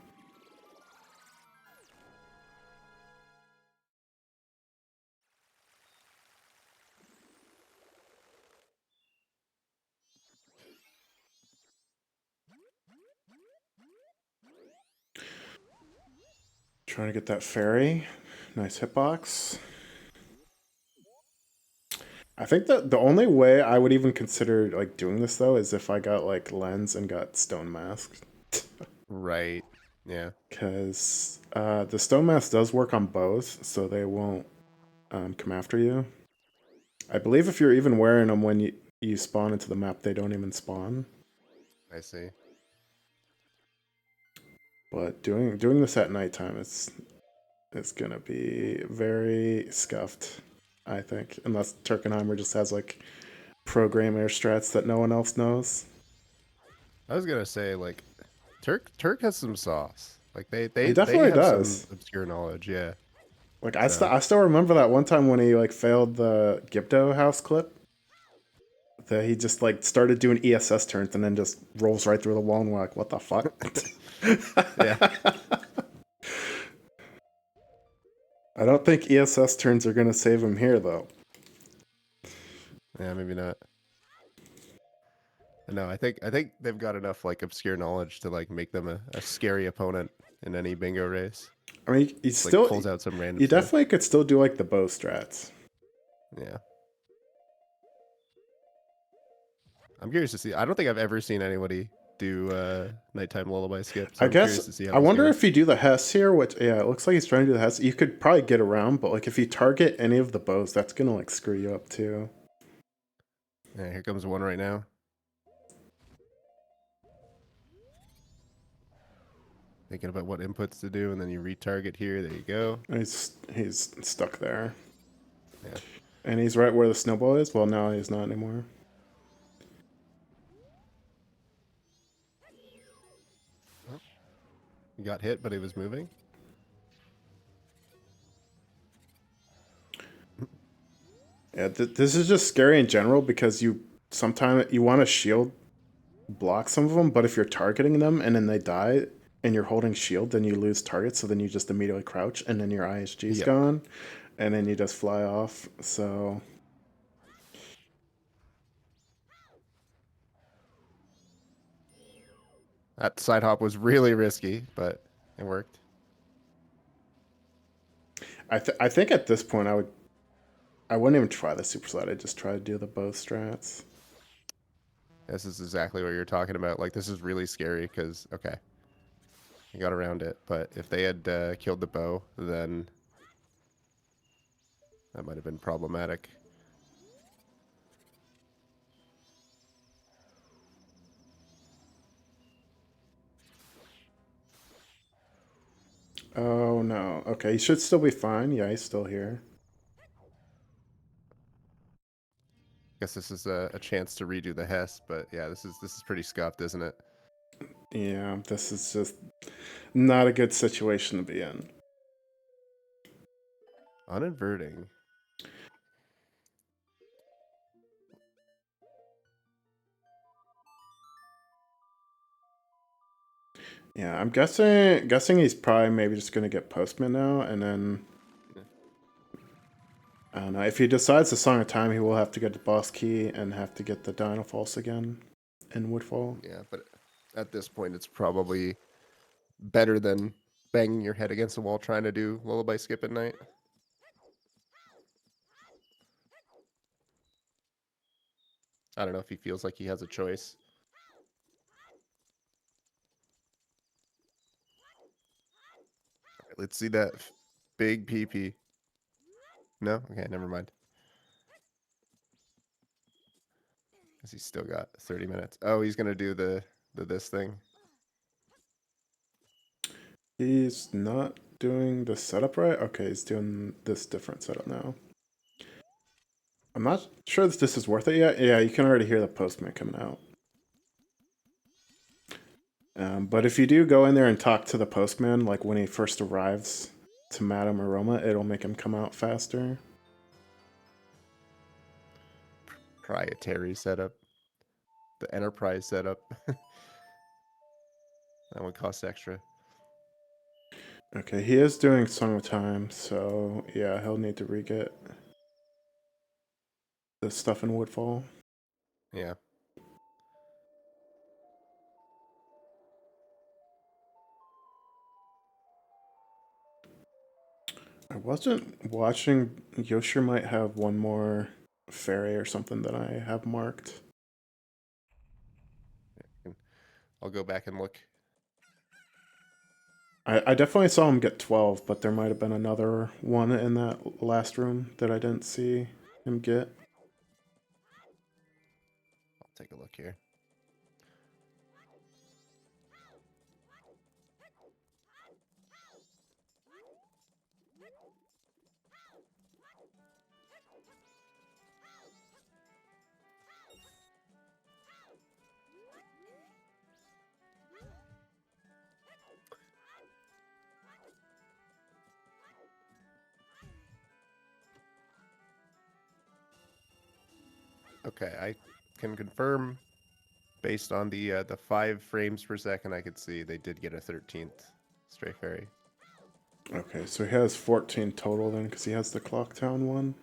Trying to get that fairy. Nice hitbox. I think that the only way I would even consider like doing this though is if I got like Lens and got Stone Mask. Right. Yeah. Because the Stone Mask does work on both, so they won't come after you. I believe if you're even wearing them when you spawn into the map, they don't even spawn. I see. But doing this at nighttime, it's gonna be very scuffed, I think, unless Turkenheimer just has like program air strats that no one else knows. I was gonna say like Turk has some sauce. Like they definitely have does. some obscure knowledge. Yeah. Like I still remember that one time when he like failed the Gibdo house clip. that he just like started doing ESS turns and then just rolls right through the wall and we're like, what the fuck? Yeah. I don't think ESS turns are gonna save him here though. Yeah, maybe not. No, I think they've got enough like obscure knowledge to like make them a scary opponent in any bingo race. I mean, you Just, still like, pulls out some random you stuff. definitely could still do like the bow strats. Yeah. I'm curious to see. I don't think I've ever seen anybody do nighttime lullaby skip. So I I'm curious guess to see how I this wonder goes. if you do the Hess here, which yeah, it looks like he's trying to do the Hess. You could probably get around, but like if you target any of the bows, that's gonna like screw you up too. Yeah, here comes one right now. Thinking about what inputs to do, and then you retarget here. There you go. He's stuck there. Yeah. And he's right where the snowball is. Well, now he's not anymore. He got hit, but he was moving. Yeah, this is just scary in general because you sometimes you want to shield block some of them, but if you're targeting them and then they die and you're holding shield, then you lose target. So then you just immediately crouch and then your ISG's gone, and then you just fly off. So that side hop was really risky, but it worked. I think at this point I wouldn't even try the super slide. I'd just try to do the bow strats. This is exactly what you're talking about. Like, this is really scary because, okay, you got around it. But if they had killed the bow, then that might have been problematic. Oh no. Okay, he should still be fine. Yeah, he's still here. Guess this is a chance to redo the Hess, but yeah, this is pretty scuffed, isn't it? Yeah, this is just not a good situation to be in. Uninverting. Yeah, I'm guessing he's probably maybe just gonna get Postman now, and then I don't know. If he decides the Song of Time, he will have to get the boss key and have to get the Dino False again in Woodfall. Yeah, but at this point, it's probably better than banging your head against the wall trying to do lullaby skip at night. I don't know if he feels like he has a choice. All right, let's see that big PP. No? Okay, never mind. Because he's still got 30 minutes. Oh, he's going to do the this thing. He's not doing the setup right? Okay, he's doing this different setup now. I'm not sure that this is worth it yet. Yeah, you can already hear the Postman coming out. But if you do go in there and talk to the Postman, like when he first arrives to Madame Aroma, it'll make him come out faster. Proprietary setup. The enterprise setup. That one costs extra. Okay, he is doing Song of Time, so yeah, he'll need to re-get the stuff in Woodfall. Yeah. I wasn't watching. Yoshir might have one more fairy or something that I have marked. I'll go back and look. I definitely saw him get 12, but there might have been another one in that last room that I didn't see him get. I'll take a look here. Okay, can confirm, based on the 5 frames per second I could see, they did get a 13th Stray Fairy. Okay, so he has 14 total then, because he has the Clocktown one.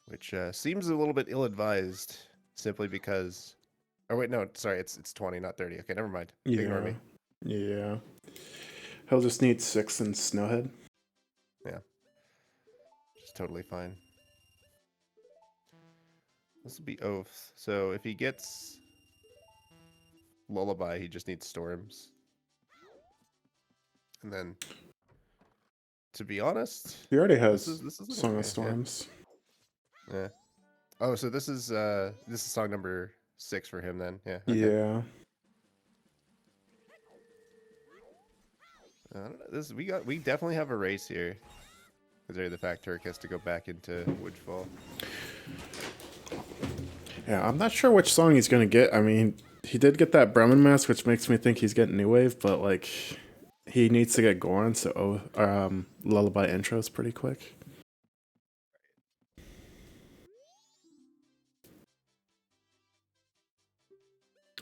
Which seems a little bit ill-advised, simply because... Oh, wait, no, sorry, it's 20, not 30. Okay, never mind. Ignore me. Yeah. He'll just need 6 in Snowhead. Yeah. Just totally fine. This will be Oath. So if he gets Lullaby, he just needs Storms. And then, to be honest... He already has this is Song okay, of Storms. Yeah. Oh, so this is song number 6 for him then. Yeah. Okay. Yeah. I don't know, we definitely have a race here. Considering the fact Turk has to go back into Woodfall. Yeah, I'm not sure which song he's gonna get. I mean, he did get that Bremen mask, which makes me think he's getting New Wave, but like, he needs to get Goron, so Lullaby intro is pretty quick.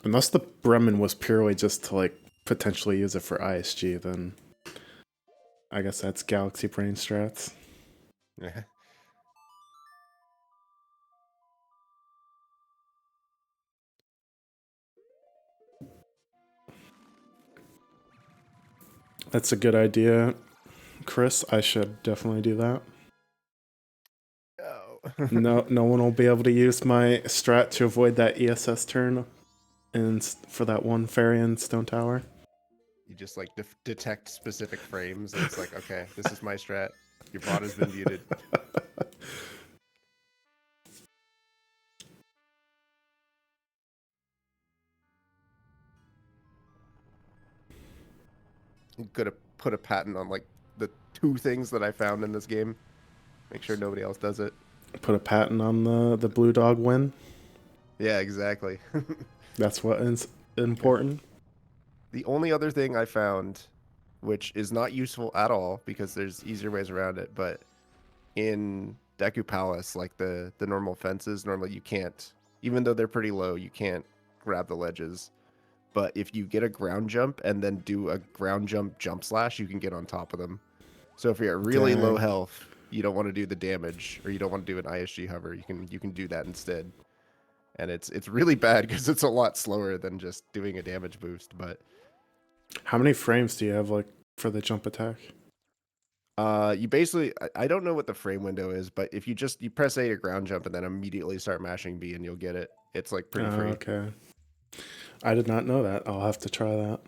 Unless the Bremen was purely just to like potentially use it for ISG, then I guess that's Galaxy Brain strats. Yeah. That's a good idea, Chris. I should definitely do that. Oh. No one will be able to use my strat to avoid that ESS turn, and for that one fairy in Stone Tower. You just like detect specific frames, and it's like, okay, this is my strat. Your bot has been muted. I'm gonna put a patent on like the 2 things that I found in this game. Make sure nobody else does it. Put a patent on the blue dog win. Yeah, exactly. That's what is important. The only other thing I found, which is not useful at all because there's easier ways around it, but in Deku Palace, like the normal fences, normally you can't, even though they're pretty low, you can't grab the ledges. But if you get a ground jump and then do a ground jump slash, you can get on top of them. So if you're at really low health, you don't want to do the damage, or you don't want to do an ISG hover, you can do that instead. And it's really bad because it's a lot slower than just doing a damage boost. But how many frames do you have like for the jump attack? You basically, I don't know what the frame window is, but if you press A to ground jump and then immediately start mashing B and you'll get it. It's like pretty free. Okay. I did not know that. I'll have to try that.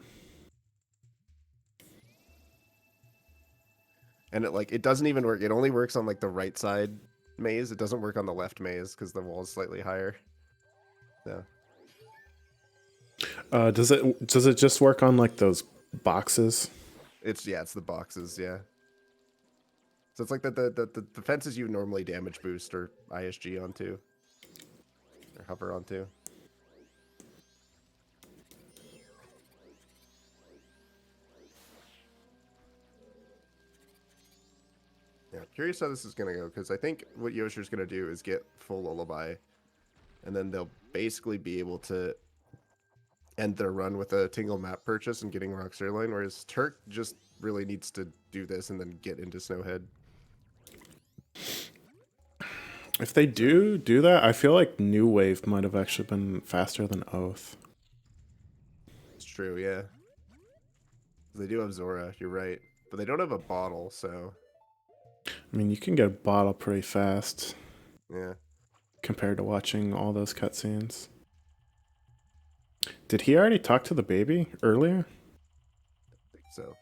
And it doesn't even work. It only works on like the right side maze. It doesn't work on the left maze because the wall is slightly higher. So. Does it just work on like those boxes? It's the boxes, yeah. So it's like the fences you normally damage boost or ISG onto. Or hover onto. Yeah, curious how this is going to go, because I think what Yoshi's going to do is get full Lullaby, and then they'll basically be able to end their run with a Tingle map purchase and getting Rock Sirloin, whereas Turk just really needs to do this and then get into Snowhead. If they do that, I feel like New Wave might have actually been faster than Oath. It's true, yeah. They do have Zora, you're right. But they don't have a bottle, so... I mean, you can get a bottle pretty fast. Yeah. Compared to watching all those cutscenes. Did he already talk to the baby earlier? I think so.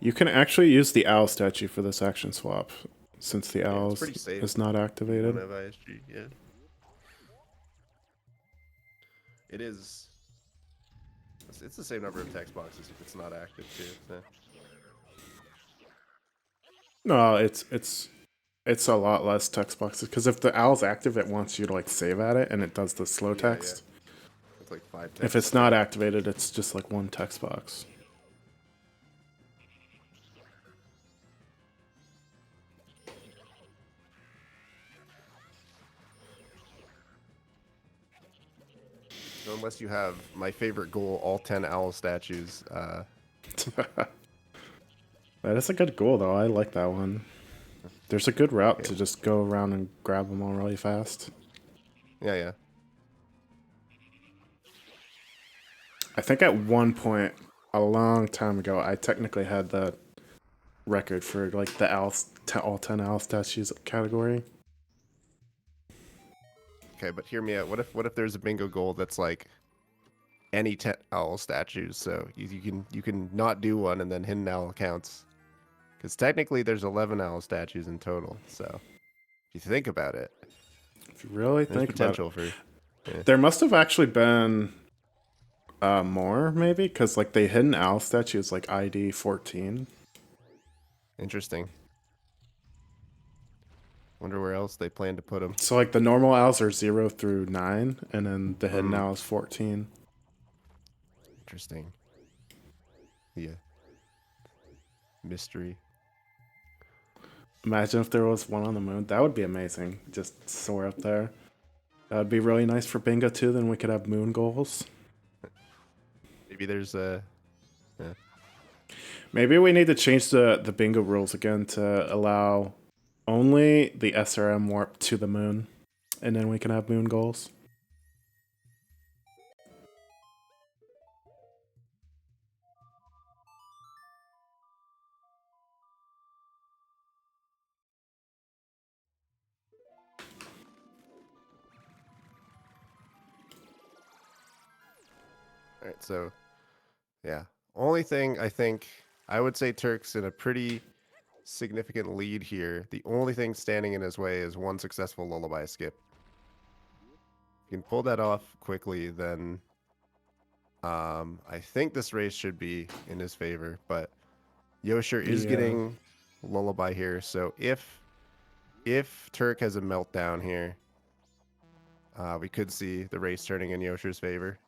You can actually use the owl statue for this action swap, since the owl is not activated. Don't have ISG, yeah. It is. It's the same number of text boxes if it's not active too. So. No, it's a lot less text boxes because if the owl's active, it wants you to like save at it, and it does the slow text. Yeah. It's like 5 text. If it's not activated, it's just like 1 text box. So unless you have my favorite goal, all 10 owl statues. That is a good goal, though. I like that one. There's a good route Okay. to just go around and grab them all really fast. Yeah, yeah. I think at one point, a long time ago, I technically had the record for like the all 10 owl statues category. Okay, but hear me out. What if there's a bingo goal that's like any 10 owl statues? So you can not do one and then hidden owl counts. Because technically there's 11 owl statues in total. So if you think about it, If you really there's think about potential it, for. Yeah. there must have actually been more, maybe, because like the hidden owl statue is like ID 14. Interesting. Wonder where else they plan to put them. So like the normal owls are 0 through 9, and then the hidden owl is 14. Interesting. Yeah. Mystery. Imagine if there was one on the moon. That would be amazing. Just soar up there. That would be really nice for bingo too. Then we could have moon goals. Maybe there's a. Maybe we need to change the bingo rules again to allow only the SRM warp to the moon, and then we can have moon goals. All right, so yeah. Only thing I think I would say Turk's in a pretty significant lead here. The only thing standing in his way is one successful lullaby skip. If you can pull that off quickly, then I think this race should be in his favor. But Yosher is Yeah. getting lullaby here, so if Turk has a meltdown here, we could see the race turning in Yosher's favor.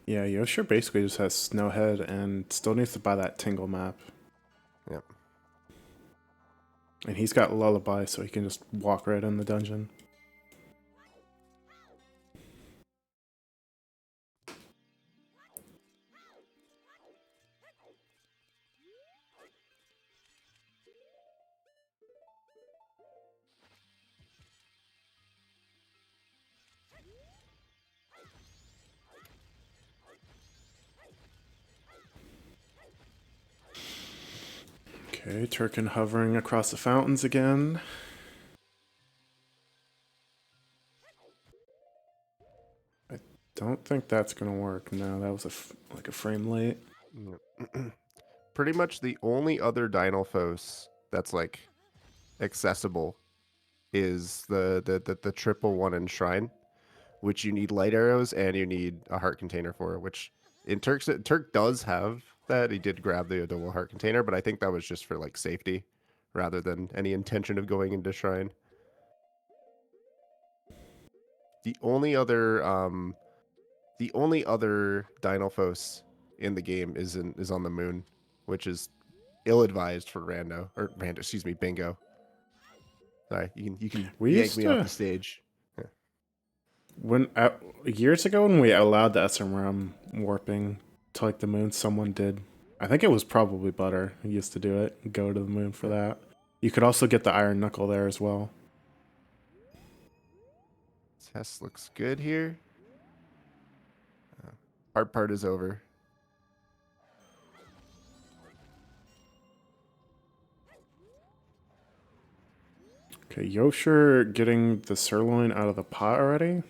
Yeah, Yosher basically just has Snowhead and still needs to buy that Tingle map. Yep. And he's got Lullaby, so he can just walk right in the dungeon. Okay, Turkin hovering across the fountains again. I don't think that's gonna work. No, that was like a frame late. Yep. Pretty much the only other Dynalphos that's like accessible is the triple one Enshrine, which you need light arrows and you need a heart container for, which in Turk does have that. He did grab the double heart container, but I think that was just for like safety rather than any intention of going into shrine. The only other Dynalphos in the game is on the moon, which is ill-advised for Bingo. Sorry, you can We yank used me off to the stage. when years ago when we allowed the SRM warping to like the moon, someone did. I think it was probably Butter who used to do it. Go to the moon for that. You could also get the Iron Knuckle there as well. Test looks good here. Hard part is over. Okay, Yosher getting the sirloin out of the pot already.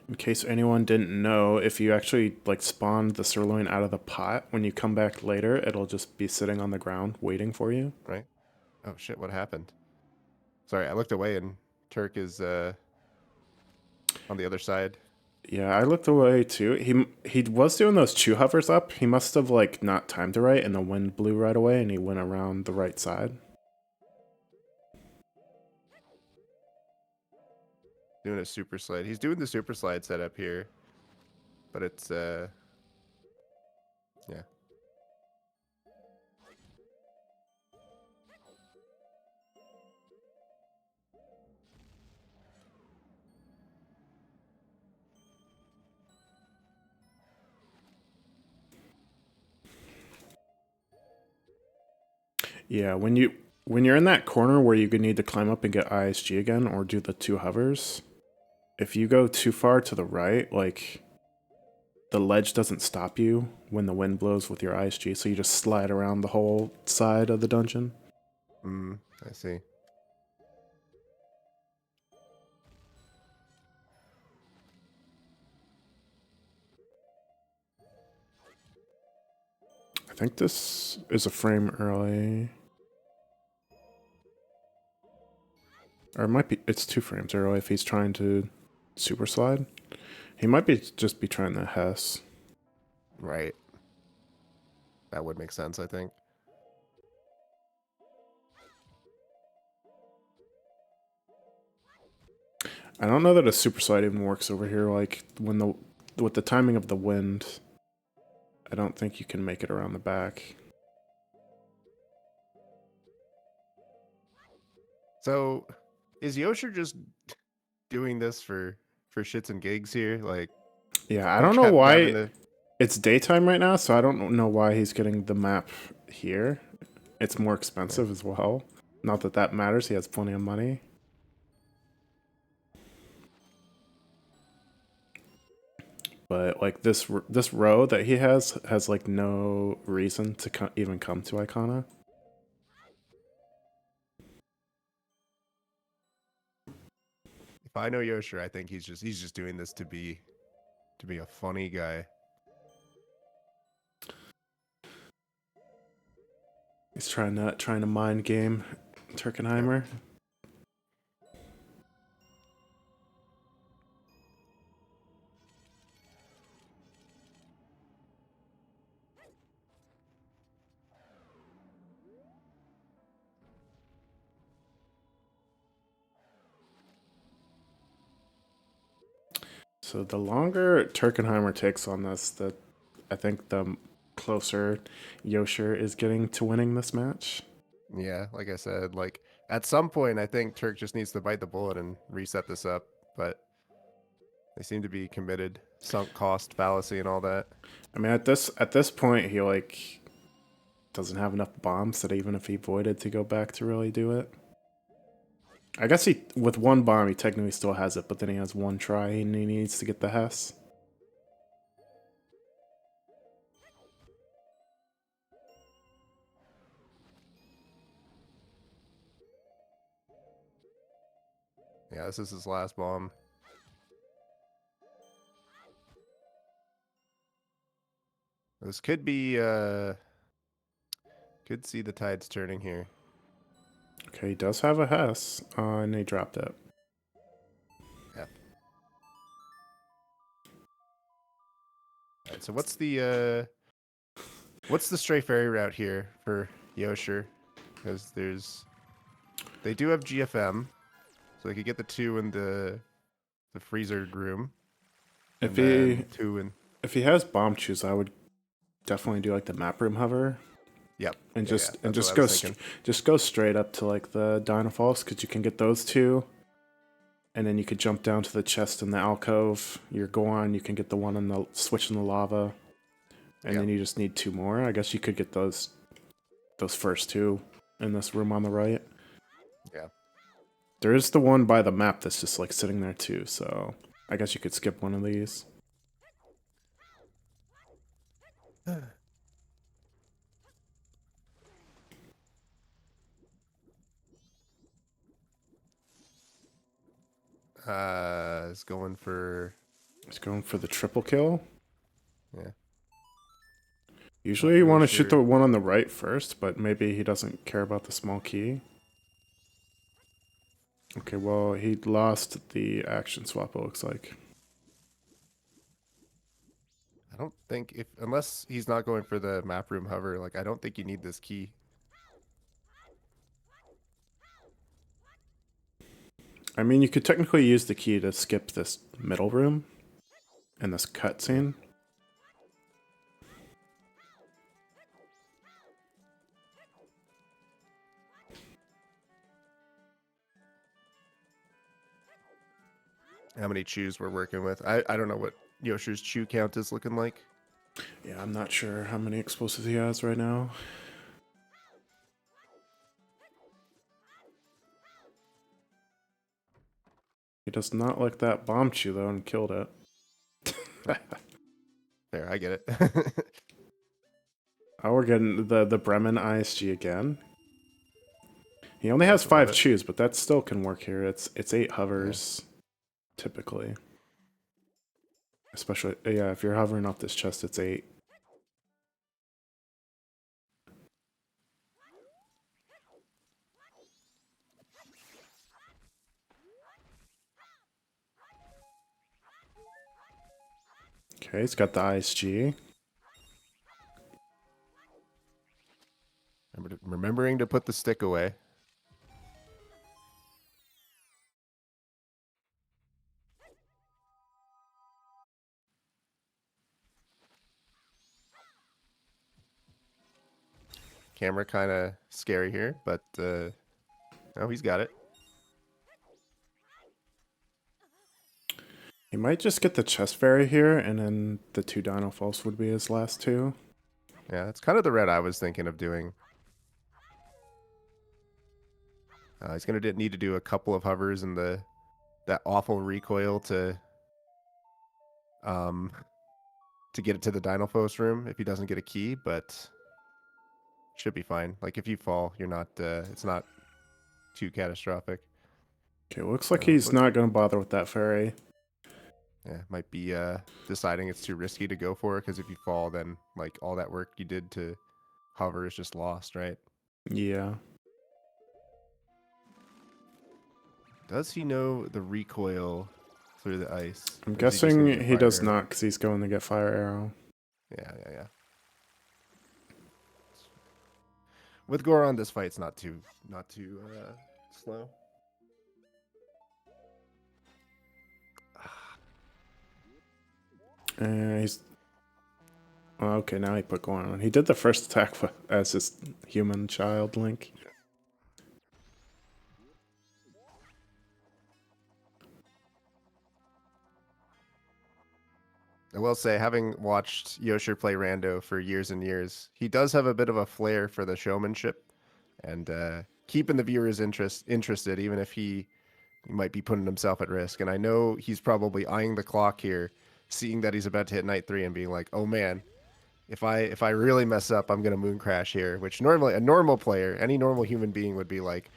In case anyone didn't know, if you actually like spawn the sirloin out of the pot, when you come back later, it'll just be sitting on the ground waiting for you. Right? Oh shit! What happened? Sorry, I looked away and Turk is on the other side. Yeah, I looked away too. He was doing those chew hovers up. He must have like not timed it right, and the wind blew right away, and he went around the right side. Doing a super slide. He's doing the super slide setup here, but it's yeah. Yeah, when you're in that corner where you could need to climb up and get ISG again or do the 2 hovers, if you go too far to the right, like the ledge doesn't stop you when the wind blows with your ISG, so you just slide around the whole side of the dungeon. I see. I think this is a frame early. Or it might be, it's 2 frames early if he's trying to super slide. He might be just be trying to Hess. Right. That would make sense, I think. I don't know that a super slide even works over here. Like when with the timing of the wind, I don't think you can make it around the back. So, is Yosher just doing this for shits and gigs here? Like, Yeah, I don't know having why. to... It's daytime right now, so I don't know why he's getting the map here. It's more expensive as well. Not that that matters. He has plenty of money. But like this row that he has like no reason to even come to Icona. If I know Yosher, I think he's just doing this to be a funny guy. He's trying to mind game Turkenheimer. Yep. So the longer Turkenheimer takes on this, I think the closer Yosher is getting to winning this match. Yeah, like I said, like at some point, I think Turk just needs to bite the bullet and reset this up. But they seem to be committed. Sunk cost fallacy and all that. I mean, at this point, he like doesn't have enough bombs that even if he voided to go back to really do it. I guess he with 1 bomb he technically still has it, but then he has 1 try and he needs to get the Hess. Yeah, this is his last bomb. This could be could see the tides turning here. Okay, he does have a Hess, and he dropped it. Yeah. Alright, so what's the stray ferry route here for Yosher? Because they do have GFM, so they could get the 2 in the freezer room. If he has bomb choose, I would definitely do like the map room hover. Yep. And just go straight up to like the Dynafalls because you can get those 2. And then you could jump down to the chest in the alcove. You're Goron, you can get the one in the switch in the lava. And then you just need 2 more. I guess you could get those first 2 in this room on the right. Yeah. There is the one by the map that's just like sitting there too, so I guess you could skip one of these. He's going for the triple kill. Yeah. Usually you want to shoot the one on the right first, but maybe he doesn't care about the small key. Okay, well, he lost the action swap, it looks like. I don't think unless he's not going for the map room hover, like I don't think you need this key. I mean, you could technically use the key to skip this middle room and this cutscene. How many chews we're working with? I don't know what Yosher's chew count is looking like. Yeah, I'm not sure how many explosives he has right now. He does not like that Bombchu though and killed it. There, I get it. Oh, we're getting the Bremen ISG again. He only has That's above 5 it. chews, but that still can work here. It's 8 Yeah. hovers, typically. Especially, yeah, if you're hovering off this chest, it's 8. Okay, he's got the ISG. Remembering to put the stick away. Camera kind of scary here, but oh, he's got it. He might just get the chest fairy here, and then the 2 Dino Falls would be his last 2. Yeah, that's kind of the red I was thinking of doing. He's gonna need to do a couple of hovers and that awful recoil to get it to the Dinophos room if he doesn't get a key, but should be fine. Like if you fall, you're not. It's not too catastrophic. Okay, looks like he's not going to bother with that fairy. Yeah, might be deciding it's too risky to go for it because if you fall, then like all that work you did to hover is just lost, right? Yeah. Does he know the recoil through the ice? I'm Or is he just gonna guessing get he fire does arrow? not because he's going to get Fire Arrow. Yeah. With Goron, this fight's not too slow. He's... Oh, okay, now he put Goron on. He did the first attack as his human child, Link. I will say, having watched Yoshir play Rando for years and years, he does have a bit of a flair for the showmanship and keeping the viewers interested, even if he might be putting himself at risk. And I know he's probably eyeing the clock here, seeing that he's about to hit night 3 and being like, "Oh man, if I really mess up, I'm gonna moon crash here." Which normally a normal player, any normal human being would be like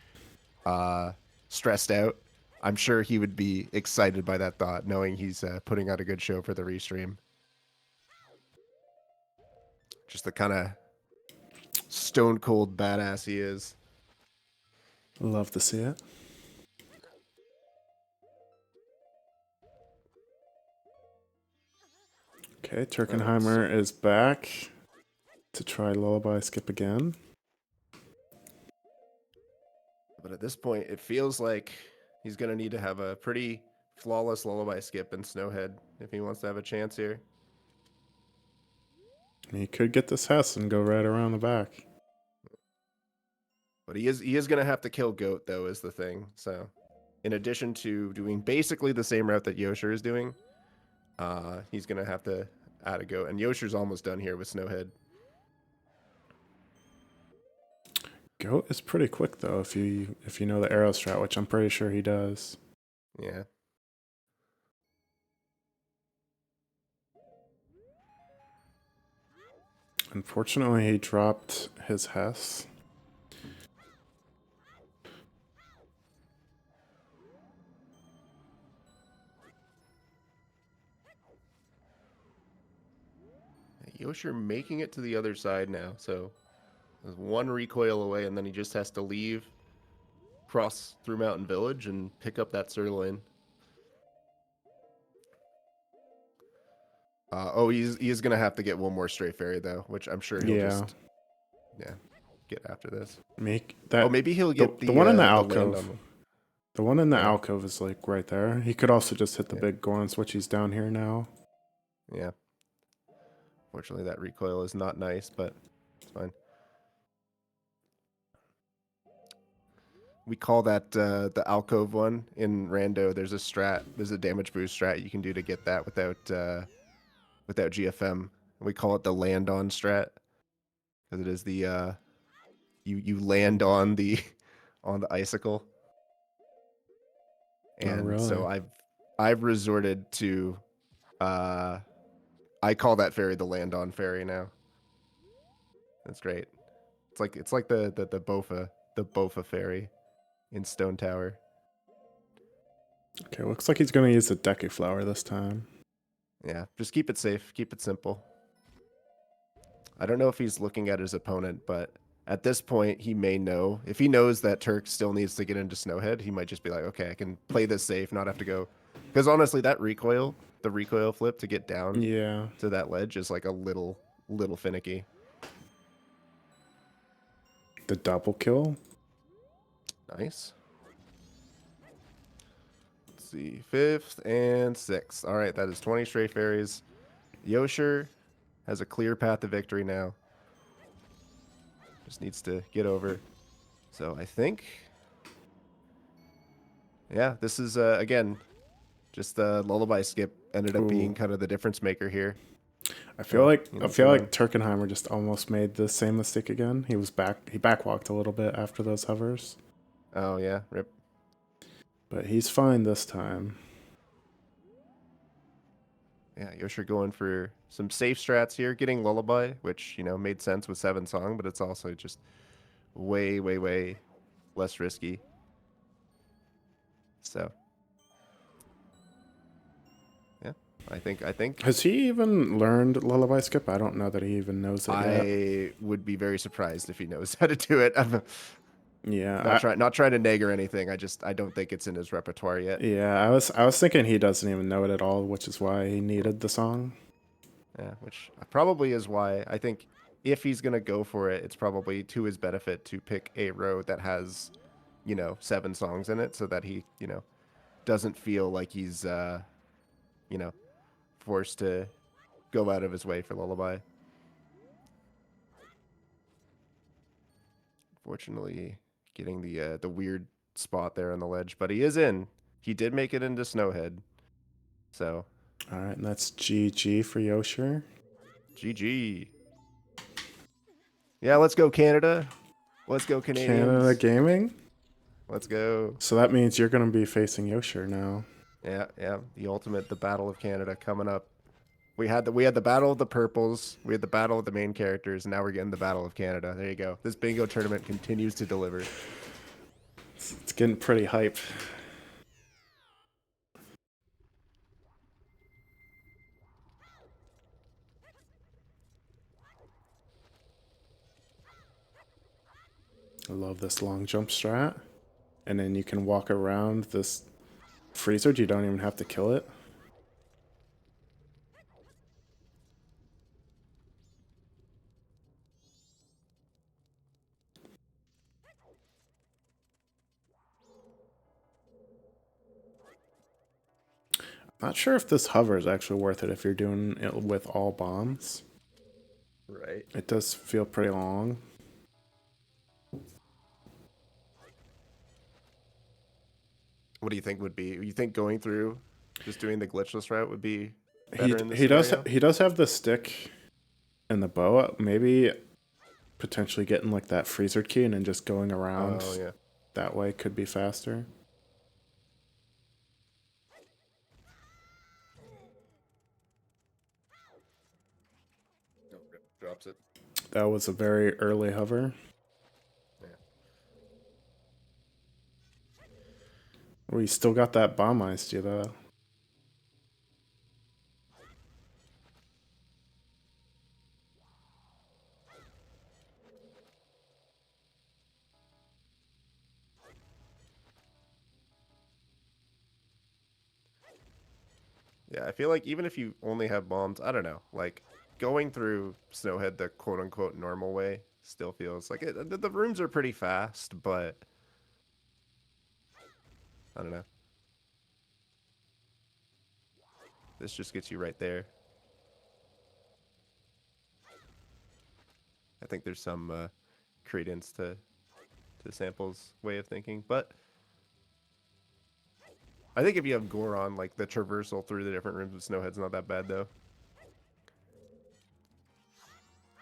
stressed out. I'm sure he would be excited by that thought, knowing he's putting out a good show for the restream. Just the kind of stone cold badass he is. Love to see it. Okay, Turkenheimer is back to try Lullaby Skip again. But at this point, it feels like he's going to need to have a pretty flawless Lullaby Skip in Snowhead if he wants to have a chance here. He could get this Hess and go right around the back. But he is going to have to kill Goat, though, is the thing. So, in addition to doing basically the same route that Yoshir is doing, he's going to have to add a Goat. And Yoshir's almost done here with Snowhead. Goat is pretty quick though if you know the arrow strat, which I'm pretty sure he does. Yeah. Unfortunately, he dropped his Hess. Yoshir making it to the other side now, so there's one recoil away, and then he just has to leave, cross through Mountain Village, and pick up that Sirloin. He is gonna have to get one more Stray Fairy though, which I'm sure he'll just get after this. Make that. Oh, maybe he'll get the one in the land alcove. on The one in the alcove is like right there. He could also just hit the Yeah. big Goron switch. He's down here now. Yeah. Fortunately, that recoil is not nice, but it's fine. We call that the alcove one in Rando. There's a damage boost strat you can do to get that without GFM. We call it the land on strat because it is the you land on the on the icicle. Oh, And really? so I've resorted to I call that fairy the land on fairy now. That's great. It's like the Bofa fairy in Stone Tower. Okay, looks like he's gonna use the Deku Flower this time. Yeah, just keep it safe, keep it simple. I don't know if he's looking at his opponent, but at this point, he may know. If he knows that Turk still needs to get into Snowhead, he might just be like, okay, I can play this safe, not have to go. Because honestly, that recoil, the recoil flip to get down Yeah. to that ledge is like a little finicky. The double kill? Nice. Let's see, 5th and 6th. All right, that is 20 Stray Fairies. Yosher has a clear path to victory now. Just needs to get over. So I think, yeah, this is, again, just the Lullaby skip ended up being Ooh. kind of the difference maker here. I feel like You know, I feel go like on. Turkenheimer just almost made the same mistake again. He backwalked a little bit after those hovers. Oh, yeah, rip. But he's fine this time. Yeah, Yosher going for some safe strats here, getting Lullaby, which, you know, made sense with 7 Song, but it's also just way less risky. So, yeah, I think Has he even learned Lullaby Skip? I don't know that he even knows it yet. I would be very surprised if he knows how to do it. I'm Yeah, not trying to nag or anything. I don't think it's in his repertoire yet. I was thinking he doesn't even know it at all, which is why he needed the song. Yeah, which probably is why I think if he's gonna go for it, it's probably to his benefit to pick a road that has, you know, 7 songs in it, so that he, you know, doesn't feel like he's, you know, forced to go out of his way for Lullaby. Fortunately, getting the weird spot there on the ledge, but he is in. He did make it into Snowhead, so All right, and that's GG for Yosher. GG. Yeah, let's go Canada. Let's go Canada Canadians. Gaming. Let's go. So that means you're going to be facing Yosher now. Yeah, yeah. The Battle of Canada coming up. We had the Battle of the Purples. We had the Battle of the main characters. And now we're getting the Battle of Canada. There you go. This bingo tournament continues to deliver. It's getting pretty hype. I love this long jump strat. And then you can walk around this freezer. You don't even have to kill it. Not sure if this hover is actually worth it if you're doing it with all bombs. Right. It does feel pretty long. What do you think would be? You think going through just doing the glitchless route would be better in this scenario? He does have the stick and the bow. Maybe potentially getting like that freezer key and then just going around Oh yeah. that way could be faster. Oh, rip. Drops it. That was a very early hover. Yeah. We still got that bomb iced you though. Yeah, I feel like even if you only have bombs, I don't know, like going through Snowhead the quote unquote normal way still feels like it. The rooms are pretty fast, but I don't know. This just gets you right there. I think there's some credence to Sample's way of thinking, but I think if you have Goron, like the traversal through the different rooms of Snowhead's not that bad though.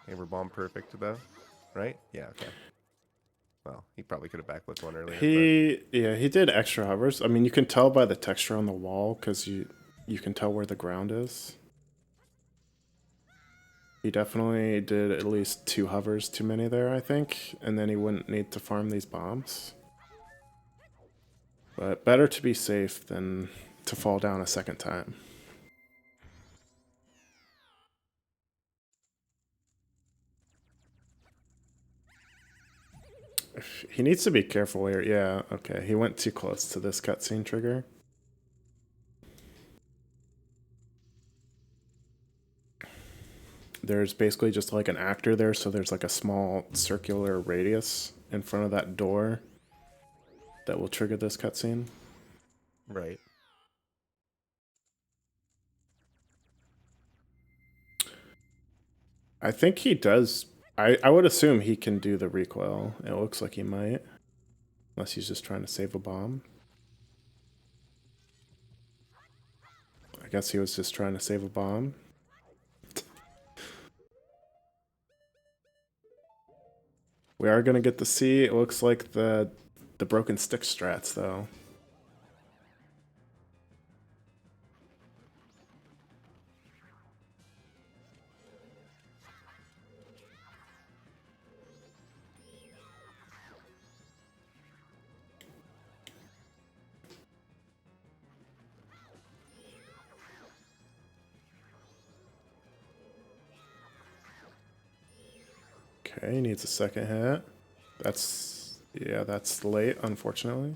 Okay, we're bomb perfect though, right? Yeah, okay. Well, he probably could have backflipped one earlier, but He did extra hovers. I mean, you can tell by the texture on the wall because you can tell where the ground is. He definitely did at least 2 hovers too many there, I think, and then he wouldn't need to farm these bombs. But better to be safe than to fall down a second time. He needs to be careful here. Yeah, okay. He went too close to this cutscene trigger. There's basically just like an actor there, so there's like a small circular radius in front of that door that will trigger this cutscene. right. I think he does. I would assume he can do the recoil. It looks like he might. Unless he's just trying to save a bomb. I guess he was just trying to save a bomb. We are gonna get to see. It looks like the broken stick strats though. Okay, he needs a second hit. That's late, unfortunately.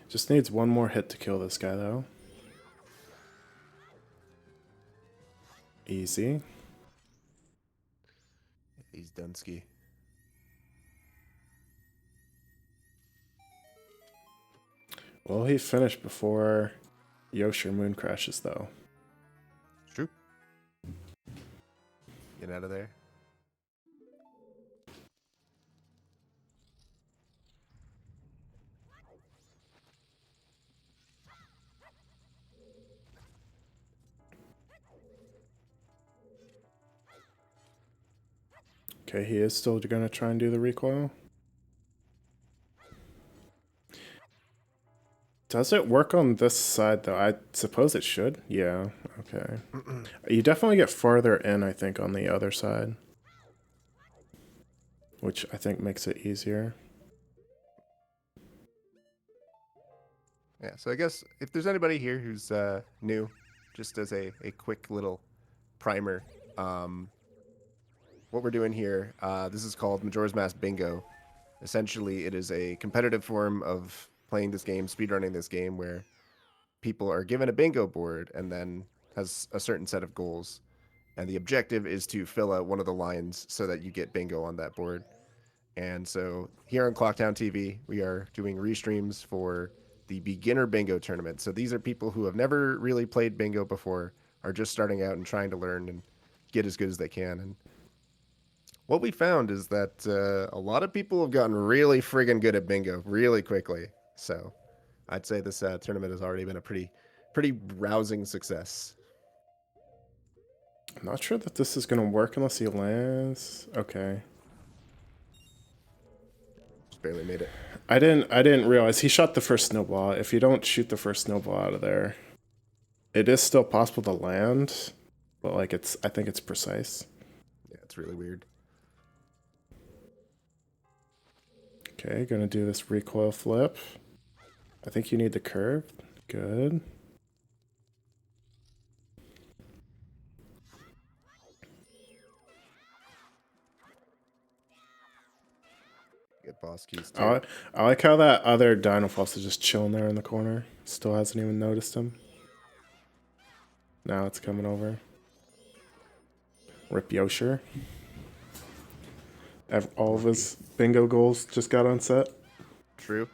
Just needs one more hit to kill this guy, though. Easy. He's Dunsky. Well, he finished before Yoshi Moon crashes, though. It's true. Get out of there. Okay, he is still going to try and do the recoil. Does it work on this side, though? I suppose it should. Yeah, okay. You definitely get farther in, I think, on the other side. Which I think makes it easier. Yeah, so I guess if there's anybody here who's new, just as a quick little primer, what we're doing here, this is called Majora's Mask Bingo. Essentially, it is a competitive form of playing this game, speedrunning this game, where people are given a bingo board and then has a certain set of goals. And the objective is to fill out one of the lines so that you get bingo on that board. And so here on Clocktown TV, we are doing restreams for the beginner bingo tournament. So these are people who have never really played bingo before, are just starting out and trying to learn and get as good as they can. And what we found is that a lot of people have gotten really friggin' good at bingo really quickly. So I'd say this tournament has already been a pretty rousing success. I'm not sure that this is going to work unless he lands. Okay. Just barely made it. I didn't realize he shot the first snowball. If you don't shoot the first snowball out of there, it is still possible to land, but like I think it's precise. Yeah, it's really weird. Okay, gonna do this recoil flip. I think you need the curve. Good. Get boss keys too. I like how that other Dinofloss is just chilling there in the corner. Still hasn't even noticed him. Now it's coming over. Rip Yosher. All of his bingo goals just got unset. True.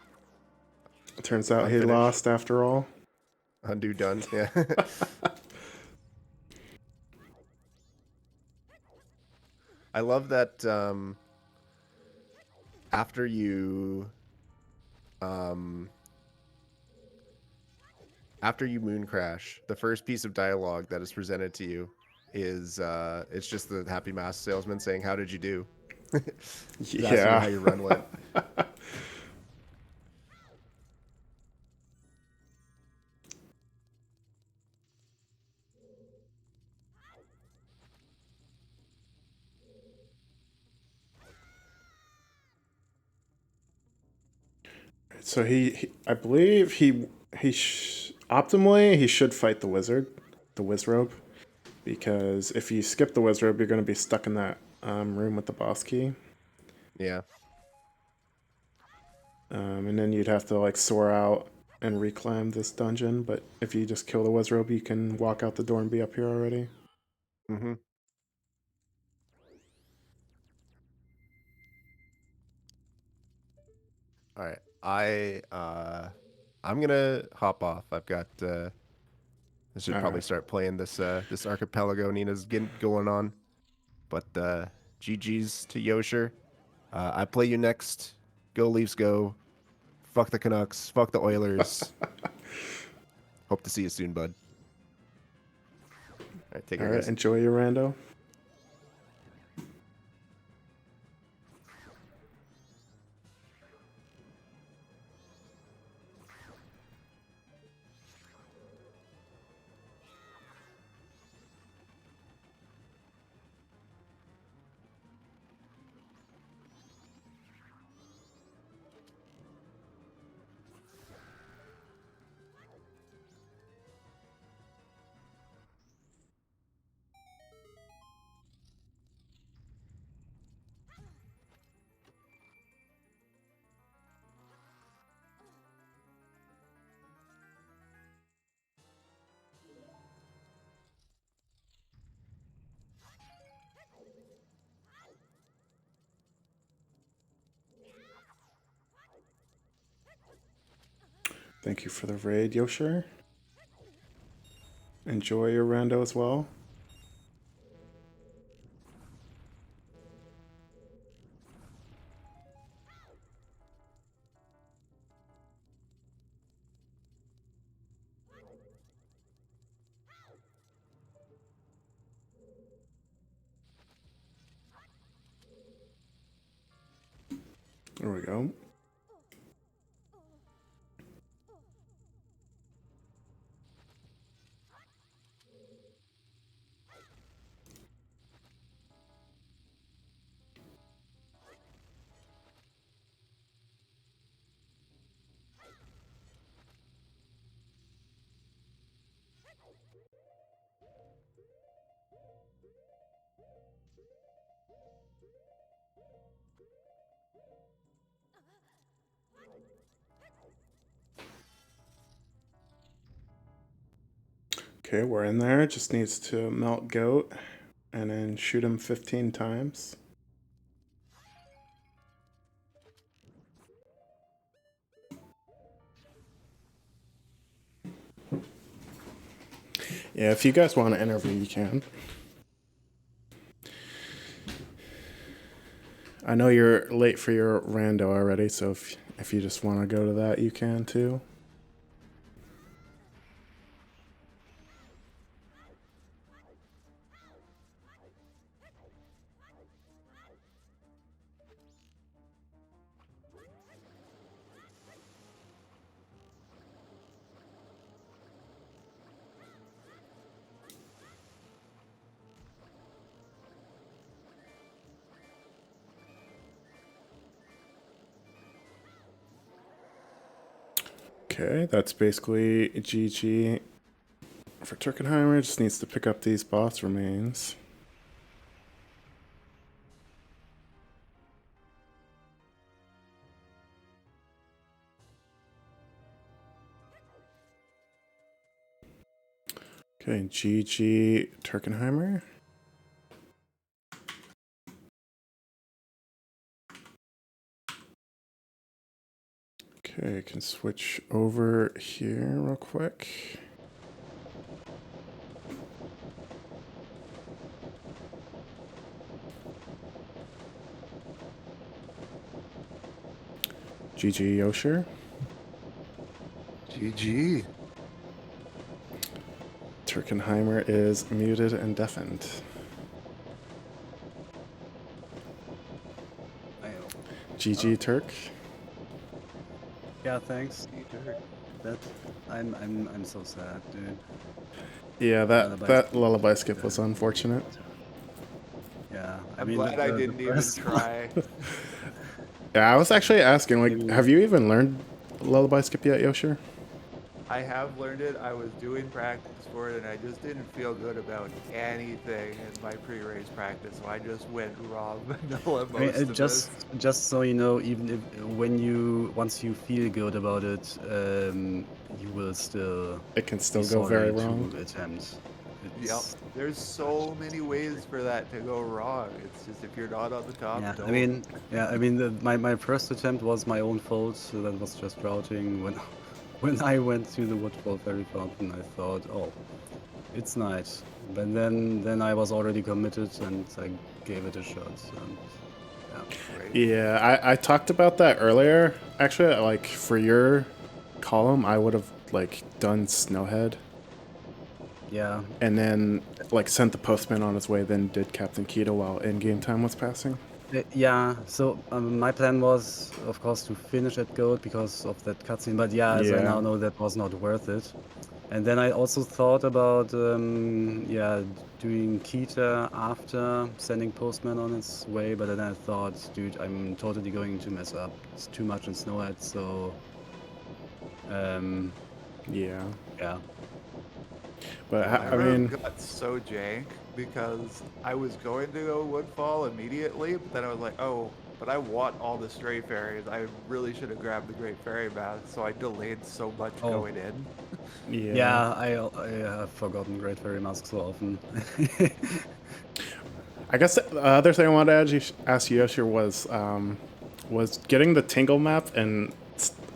Turns out he Unfinished. lost after all. Undo done. Yeah. I love that after you moon crash, the first piece of dialogue that is presented to you is it's just the Happy Mask salesman saying, "How did you do?" He's asking you Yeah. how your run went. So I believe optimally he should fight the wizard, the Wizrobe, because if you skip the Wizrobe, you're going to be stuck in that room with the boss key, Yeah. and then you'd have to like soar out and reclimb this dungeon. But if you just kill the Wizrobe, you can walk out the door and be up here already. Mm-hmm. All right. I'm gonna hop off. I've got I should All probably right. start playing this archipelago Nina's getting going on. But GG's to Yosher. I play you next. Go Leafs go. Fuck the Canucks. Fuck the Oilers. Hope to see you soon, bud. All right, take All care, right. guys. Enjoy your rando. Thank you for the raid, Yosher. Enjoy your rando as well. There we go. Okay, we're in there. Just needs to melt goat and then shoot him 15 times. Yeah, if you guys want to interview, you can. I know you're late for your rando already, so if you just want to go to that, you can too. Okay, that's basically GG for Turkenheimer. Just needs to pick up these boss remains. Okay, GG Turkenheimer. Okay, can switch over here real quick. GG Yosher. GG. Turkenheimer is muted and deafened. GG Turk. Yeah, thanks. That I'm so sad, dude. Yeah, that lullaby skip was unfortunate. Yeah, I'm glad I didn't even try. Yeah, I was actually asking, like, have you even learned lullaby skip yet, Yoshir? I have learned it. I was doing practice for it, and I just didn't feel good about anything in my pre-race practice, so I just went raw vanilla most of just so you know, even if once you feel good about it, you will still It can still be go very sorry wrong. to attempt. Yep. There's so many ways for that to go wrong. It's just if you're not on the top, Yeah, don't. I mean, my first attempt was my own fault. So that was just routing when when I went to the Woodfall Ferry Fountain. I thought, oh, it's nice. But then I was already committed and I gave it a shot. And, yeah. Right? Yeah, I talked about that earlier. Actually, like, for your column, I would have, like, done Snowhead. Yeah. And then, like, sent the postman on his way, then did Captain Keto while in-game time was passing. Yeah, so my plan was, of course, to finish at gold because of that cutscene. But yeah, as I now know, that was not worth it. And then I also thought about, yeah, doing Kita after sending Postman on its way. But then I thought, dude, I'm totally going to mess up. It's too much in Snowhead, so yeah. But I mean, got so jank because I was going to go Woodfall immediately, but then I was like, oh, but I want all the stray fairies. I really should have grabbed the Great Fairy Mask, so I delayed so much going in. Yeah, I have forgotten Great Fairy Mask so often. I guess the other thing I wanted to ask Yoshir was getting the Tingle map and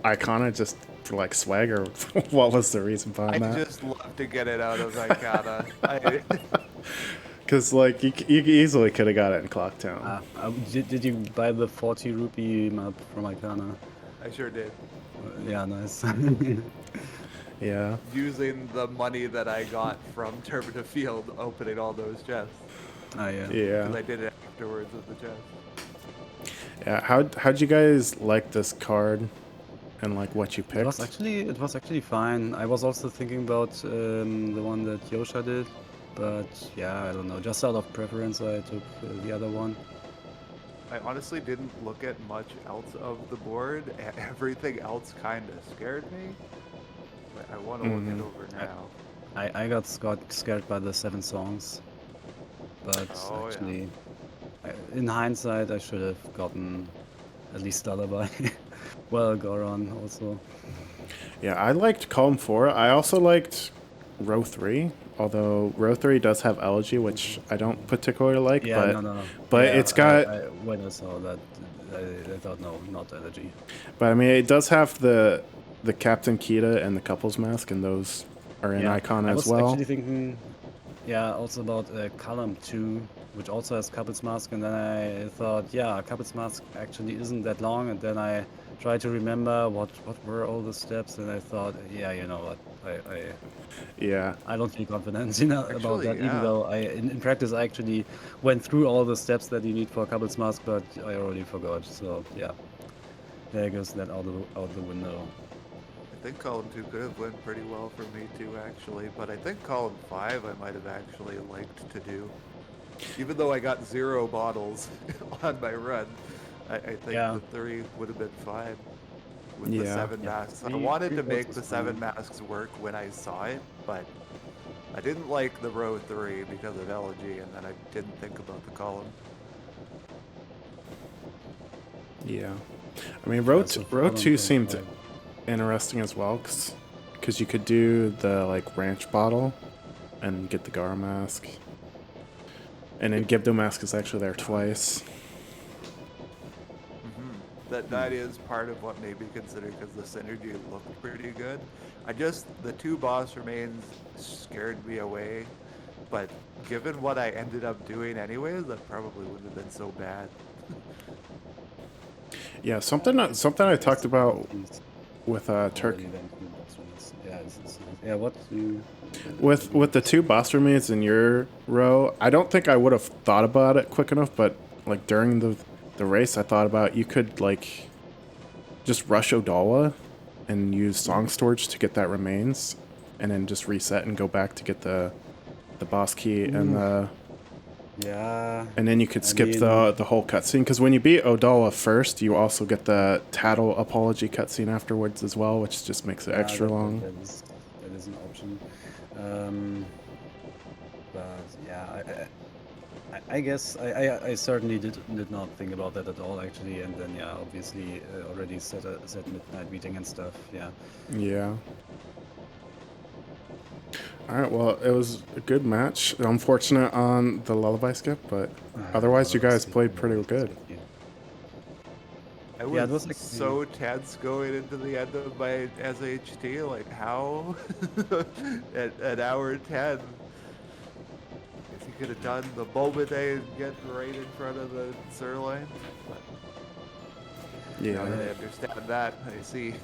Icona just for like swag, or what was the reason behind that? I just love to get it out of Icona. Because like you easily could have got it in Clocktown. Did you buy the 40 rupee map from Icona? I sure did. Yeah, nice. Yeah. Using the money that I got from Turbina Field, opening all those chests. Yeah. Yeah. Because I did it afterwards with the chest. Yeah. How'd you guys like this card, and like what you picked? It was actually fine. I was also thinking about the one that Yosha did, but yeah, I don't know. Just out of preference, I took the other one. I honestly didn't look at much else of the board. Everything else kind of scared me. But I want to look it over now. I got scared by the 7 songs, but actually, in hindsight, I should have gotten at least Lullaby. Well, Goron also. Yeah, I liked Column 4. I also liked Row 3, although Row 3 does have Elegy, which I don't particularly like. Yeah, but, no. But yeah, it's got... when I saw that, I thought, no, not Elegy. But I mean, it does have the Captain Kita and the Couples Mask, and those are in Icona as well. I was actually thinking, also about Column 2, which also has Couples Mask, and then I thought, yeah, Couples Mask actually isn't that long, and then I tried to remember what were all the steps, and I thought, yeah, you know what, I don't feel confident about that, even though in practice I actually went through all the steps that you need for Couples Mask, but I already forgot, so yeah, there goes that out the window. I think column 2 could have went pretty well for me too, actually, but I think column 5 I might have actually liked to do. Even though I got 0 bottles on my run, I think the 3 would have been fine with the 7 masks. I wanted to make the 7 masks work when I saw it, but I didn't like the row 3 because of Elegy, and then I didn't think about the column. Yeah. I mean, row 2 seemed interesting as well, because you could do the like ranch bottle and get the Gara mask, and then Gibdo mask is actually there twice. That is part of what made me consider, because the synergy looked pretty good. The 2 boss remains scared me away, but given what I ended up doing anyways, that probably wouldn't have been so bad. Yeah, something I talked about with Turk. Yeah, what do you With the two boss remains in your row, I don't think I would have thought about it quick enough, but like during the race, I thought about you could like just rush Odawa and use Song Storage to get that remains, and then just reset and go back to get the boss key and the. Yeah. And then you could I skip mean- the whole cutscene, because when you beat Odawa first, you also get the Tattle apology cutscene afterwards as well, which just makes it Yeah, extra long. That is an option. But yeah, I guess I certainly did not think about that at all actually, and then yeah, obviously already set midnight meeting and stuff. Yeah. Yeah. All right. Well, it was a good match. Unfortunate on the lullaby skip, but otherwise, you guys played pretty good. Yeah. I Yeah, it was was like- so tense going into the end of my SHT. Like, how? at an hour 10. If you could have done the moment they get right in front of the sirloin. But now that I Yeah. understand that, I see.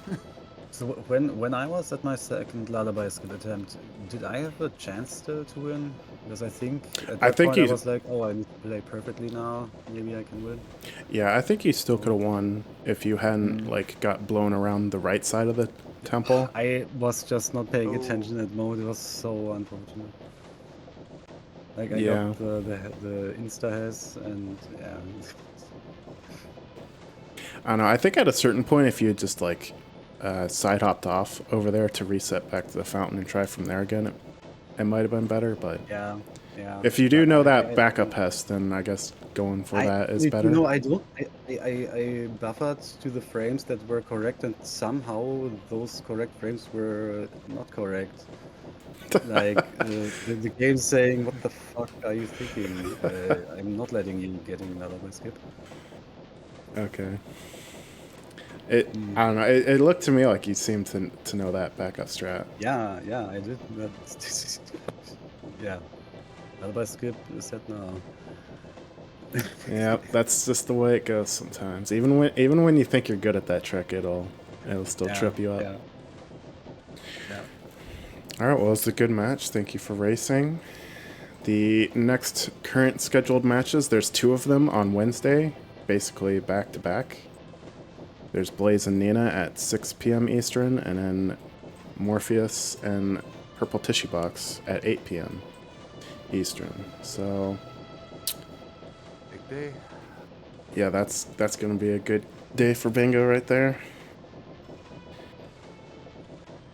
So when I was at my second lullaby skip attempt, did I have a chance to win? Because I think at that think point I you- was like, oh, I need to play perfectly now. Maybe I can win. Yeah. I think you still could have won if you hadn't like got blown around the right side of the temple. I was just not paying Oh. attention at mode. It was so unfortunate. Like I Yeah. got the insta has and yeah. I don't know. I think at a certain point, if you had just like side hopped off over there to reset back to the fountain and try from there again, it might have been better. But Yeah, yeah. if you do know that I- backup hest, then I guess going for that is you better. know, I don't. I buffered to the frames that were correct, and somehow those correct frames were not correct. Like the game's saying, "What the fuck are you thinking? I'm not letting you get another skip." Okay. I don't know. It looked to me like you seemed to know that backup strat. Yeah, I did. But yeah, lullaby skip is set now. Yeah, that's just the way it goes sometimes. Even when you think you're good at that trick, it'll still trip you up. Yeah. All right, well, it's a good match. Thank you for racing. The next current scheduled matches, there's 2 of them on Wednesday, basically back to back. There's Blaze and Nina at 6 p.m. Eastern, and then Morpheus and Purple Tissue Box at 8 p.m. Eastern. So, Big day. yeah, that's going to be a good day for bingo right there.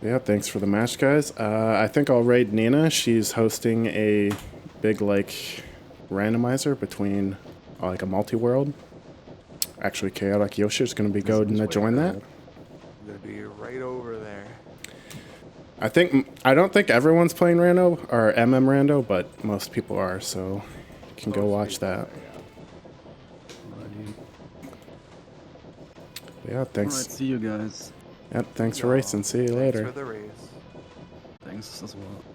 Yeah, thanks for the match, guys. I think I'll raid Nina. She's hosting a big, like, randomizer between, like, a multi-world. Actually, Chaotic Yoshi is going to be going to join that. I'm gonna be right over there. I don't think everyone's playing Rando, or MM Rando, but most people are, so you can go watch that. Yeah, thanks. Alright, see you guys. Yep, thanks for racing. See you Thanks later. for the race. Thanks as well.